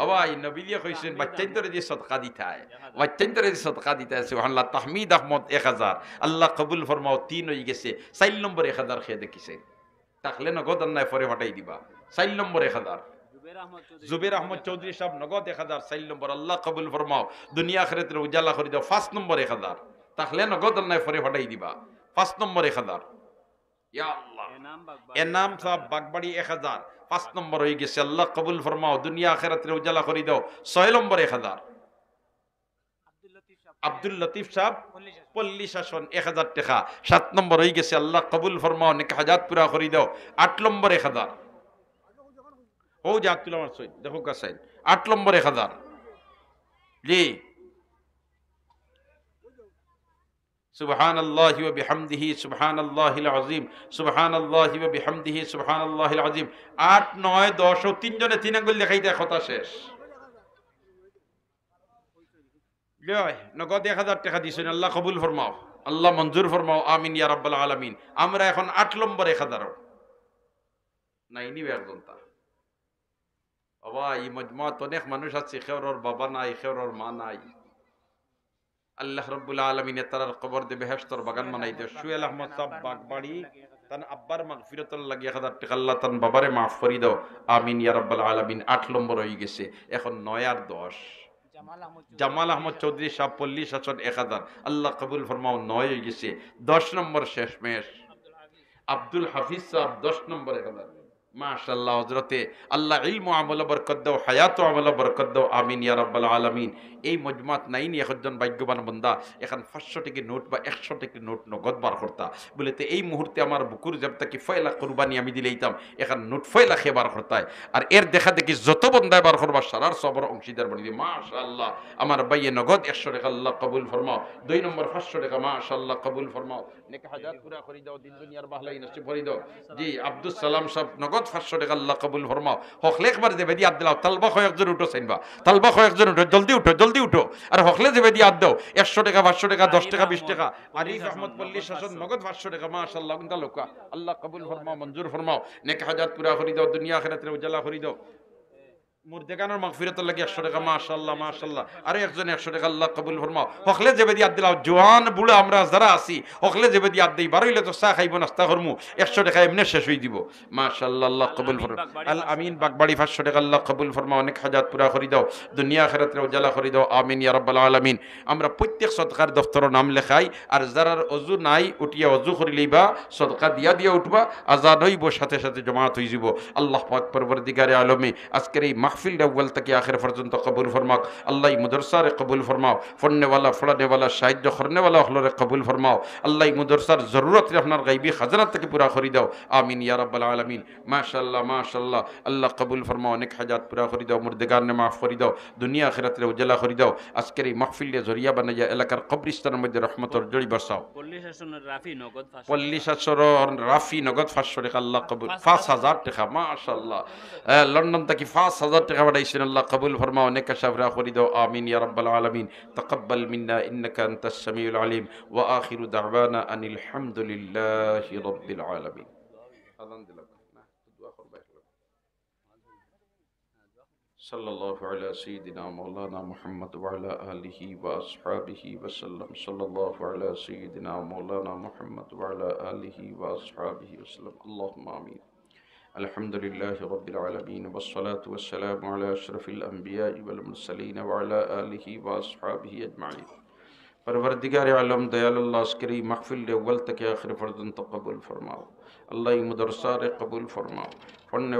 অবাই নবী দিয়ে কইছেন বাচ্চাইন্তরে যে সদকা দিতায় বাচ্চাইন্তরে যে সদকা দিতায় সুবহানাল্লাহ। তাহমিদ আহমদ 1,000। আল্লাহ কবুল ফরমাও। 3 হই গেছে। 4 নম্বর 1,000 খেয়ে দেখিছে তাহলে নগদ আল্লাহ পরে ফাটাই দিবা। 4 নম্বর 1,000 জুবের আহমদ চৌধুরী সাহেব নগদ 1,000। 4 নম্বর আল্লাহ কবুল ফরমাও। দুনিয়া আখিরাতের উজালা করে দাও। 5 নম্বর 1,000 তাহলে নগদ আল্লাহ পরে ফাটাই দিবা। 5 নম্বর 1,000 ইয়া আল্লাহ। এনাম সাহেব বাগবাড়ি 1,000। 5 নম্বর হয়ে গেছে। আল্লাহ কবুল ফরমাও। দুনিয়া আখিরাতের উজালা করে দাও। 6 নম্বর 1,000 আব্দুল লতিফ সাহেব পল্লী শাসন 1,000 টাকা। 7 নম্বর হয়ে গেছে। আল্লাহ কবুল ফরমাও। নেক হাজাত পুরা করে দাও। 8 নম্বর 1,000 ও জাতুল আমার সই দেখো কাসাইন 8 নম্বর 1,000 জি। সুবহানাল্লাহি ওয়া বিহামদিহি সুবহানাল্লাহিল আযীম সুবহানাল্লাহি ওয়া বিহামদিহি সুবহানাল্লাহিল আযীম। 8 9 10 ও 3 জনে 3 আঙ্গুল দেখাই দেয় কথা শেষ। লয় নগদ 1,000 টাকা দিছেন। আল্লাহ কবুল ফরমাও। আল্লাহ মঞ্জুর ফরমাও। আমিন ইয়া রাব্বাল আলামিন। আমরা এখন 8 নম্বর 1,000 নাই নিবে একজন তা বাবা এই মজমুয়াত অনেক মানুষ আছে খেওরর বাবা নাই খেওরর মা নাই। আল্লাহ রাব্বুল আলামিন তার কবর দে বেহেশতর বাগান বানাই দে। সুয়েল আহমদ সাহেব বাগবাড়ি তান আব্বার মাগফিরাতুল লাগি 1,000 টাকা। আল্লাহ তান বাবারে মাফ করি দাও। আমিন ইয়া রাব্বাল আলামিন। 8 নম্বর হয়ে গেছে। এখন 9 আর 10 জামাল আহমদ চৌধুরী সাহেব পল্লী শাসন 1,000। আল্লাহ কবুল ফরমাও। 9 হয়ে গেছে। 10 নম্বর শেষমেশ আব্দুল হাফিজ সাহেব 10 নম্বর 1,000। মাশাআল্লাহ হযরতে আল্লাহ ইলম আমল বরকত দাও হায়াত আমল বরকত দাও। আমিন ইয়া রাব্বাল আলামিন। এই মজমাত নাইনি একজন ভাগ্যবান বান্দা এখন 500 টাকা নোট বা 100 টাকা নোট নগদ বার করতা বলেতে এই মুহূর্তে আমার বুকুর জবতা কি ফয়লা কুরবানি আমি দিলেইতাম এখন নোট ফয়লা খে বার করতায়। আর এর দেখা দেখি যত বন্দায় বার করবা সারার সবর অংশীদার বলি দি। মাশাআল্লাহ আমার ভাইয়ে নগদ 100 টাকা আল্লাহ কবুল ফরমাও। 2 নম্বর 500 টাকা মাশাআল্লাহ কবুল ফরমাও। নেক হাজাত পুরা করি দাও। দিন দুনিয়ার ভালাই নসিব করি দাও। জি আব্দুল সালাম সাহেব নগদ নগদ 500 টাকা আল্লাহ কবুল ফরমাও হকলে একবার দেবে দিয়ে দিলাও তালবা কয়েকজন উঠো চাইবা তালবা কয়েকজন উঠো জলদি উঠো আর হকলে দেবে দিয়ে দাও 100 টাকা 500 টাকা 10 টাকা 20 টাকা আরিফ আহমদ পল্লী শাসন নগদ 500 টাকা মাশাআল্লাহ কুনতা লোকা আল্লাহ কবুল ফরমাও মঞ্জুর ফরমাও নেক হাজাত পুরা করে দাও দুনিয়া আখিরাতের উজালা করে দাও মুর্দেগানোর মাগফিরাতের লাগি 100 টাকা মাশাআল্লাহ আরে একজন 100 টাকা আল্লাহ কবুল ফরমাও হকলে যেবে দিয়া দিলাও জওয়ান বুড়া আমরা যারা আছি হকলে যেবে দিয়া দেই বারইলে তো চা খাইব নাস্তা করমু 100 টাকা এমনি শেষ হই দিব মাশাআল্লাহ আল্লাহ কবুল ফরমাও আল আমিন বাগবাড়ি 500 টাকা আল্লাহ কবুল ফরমাও অনেক হাজাত পুরা করে দাও দুনিয়া আখিরাতের উজালা করে দাও আমিন ইয়া রাব্বাল আলামিন আমরা প্রত্যেক সদকার দফতর নাম লেখাই আর যারার ওযু নাই উঠিয়া ওযু করি লইবা সদকা দিয়া উঠবা আজান হইব সাথে সাথে জমাত হই যাব আল্লাহ পাক পরবর্তীকারে আলমে আজকের এই মাহফিল अव्वल तक आखिर पर्यंत कबूल फरमाओ अल्लाह मदरसा रे कबूल फरमाओ पढ़ने वाला पढ़ाने वाला साहित्य करने वाला हलो रे कबूल फरमाओ अल्लाह मदरसार जरूरत रे अपना गैबी खजाना तक पूरा करी दाओ आमीन या रब्बल आलमीन माशाअल्लाह अल्लाह कबूल फरमाओ अनेक हाजात पूरा करी दाओ मुर्देगार ने माफ करी दाओ दुनिया आखिरत रे उजाला करी दाओ आजकेर এই মাহফিলের জরিয়া বানাইয়া এলাকার কবরস্থানের মধ্যে রহমতের জড়ি বসাও পল্লী শাসনের রাফি নগদ 500 পল্লী শাসনের রাফি নগদ 500 টাকা আল্লাহ কবুল 5000 টাকা মাশাআল্লাহ লন্ডন থেকে 5000 টাকা পাঠাইছেন আল্লাহ কবুল ফরমাও নেক শাফরা করি দাও আমিন ইয়া রাব্বাল আলামিন তাকাব্বাল মিন্না ইন্নাকা আনতাস সামিউল আলিম ওয়া আখিরু দাওয়ানা আনিল হামদুলিল্লাহি রাব্বিল আলামিন আলহামদুলিল্লাহ না দোয়া করবা সাল্লাল্লাহু আলা সাইয়্যিদিনা মাওলানা মুহাম্মদ ওয়া আলা আলিহি ওয়া আসহাবিহি ওয়া সাল্লাম সাল্লাল্লাহু আলা সাইয়্যিদিনা মাওলানা মুহাম্মদ ওয়া আলা আলিহি ওয়া আসহাবিহি ওয়া সাল্লাম আল্লাহুম্মা আমিন আলহামদুলিল্লাহি রাব্বিল আলামিন ওয়াস সালাতু ওয়াস সালামু আলা আশরাফিল আমবিয়া ওয়াল মুরসালিন ওয়া আলা আলিহি ওয়া আসহাবিহি আজমাইন परवरदिगार आलम दयालुल्लाह अस्करी महफिल अव्वल तक आखिर पर्यंत कबूल फरमाओ अल्लाह मदरसा रे कबूल फरमाओ पढ़ने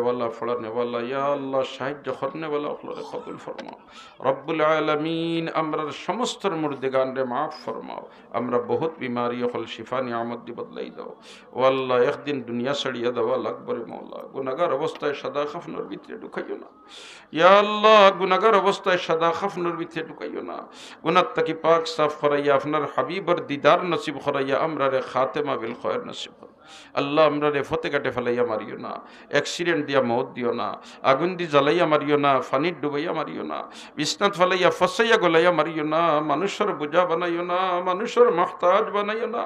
वाला या अल्लाह साहित्य करने वाला कबूल फरमाओ रब्बुल आलमीन अमरार समस्त मुर्देगान रे माफ फरमाओ আমরা बहुत बीमारी हल शिफा नियामत दी बदलाई दाओ ও আল্লাহ একদিন দুনিয়া ছাড়িয়া দেওয়া লাগবে রে মওলা গুনাহগার অবস্থায় সাদা খাফনের ভিতরে ঢুকাইও না ইয়া আল্লাহ গুনাহগার অবস্থায় সাদা খাফনের ভিতরে ঢুকাইও না গুনাহ থেকে পাক সাফ করাইয়া আপনার হাবিবের দিদার নসিব করাইয়া আমরা রে খাতেমা বিল খয়র নসিব করো আল্লাহ আমরা রে ফতে কাটে ফেলাইয়া মারিও না অ্যাক্সিডেন্ট দিয়া মওত দিও না আগুন দি জ্বালাইয়া মারিও না ফানির ডুবাইয়া মারিও না বিছনাত ফেলাইয়া ফসাইয়া গলাইয়া মারিও না মানুষের বোঝা বানাইও না মানুষের মুহতাজ বানাইও না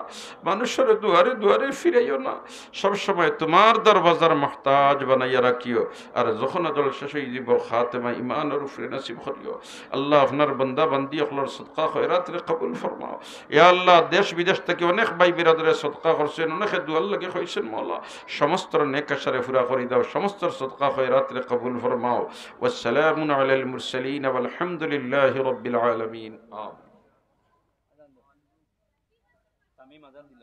মানুষের দুয়ারে দুয়ারে ফিরাইও না সব সময় তোমার দরবাজার মুহতাজ বানাইয়া রাখিও আর যখন আজল শেষ হয়ে যাব খাতেমা ঈমানের উপরে নসিব করিও আল্লাহ আপনার বান্দা বান্দি সকলের সদকা খয়রাত রে কবুল ফরমাও ইয়া আল্লাহ দেশ বিদেশ থেকে অনেক ভাই বিরাদরে সদকা করছেন অনেক দোয়া লাগে হইছেন মওলা সমস্ত নেক আশারে পুরা করে দাও সমস্ত সদকা খয়রাত রে কবুল ফরমাও ওয়াসসালামু আলাল মুরসালিন ওয়াল হামদুলিল্লাহি রাব্বিল আলামিন আমিন তামিম আজান দিল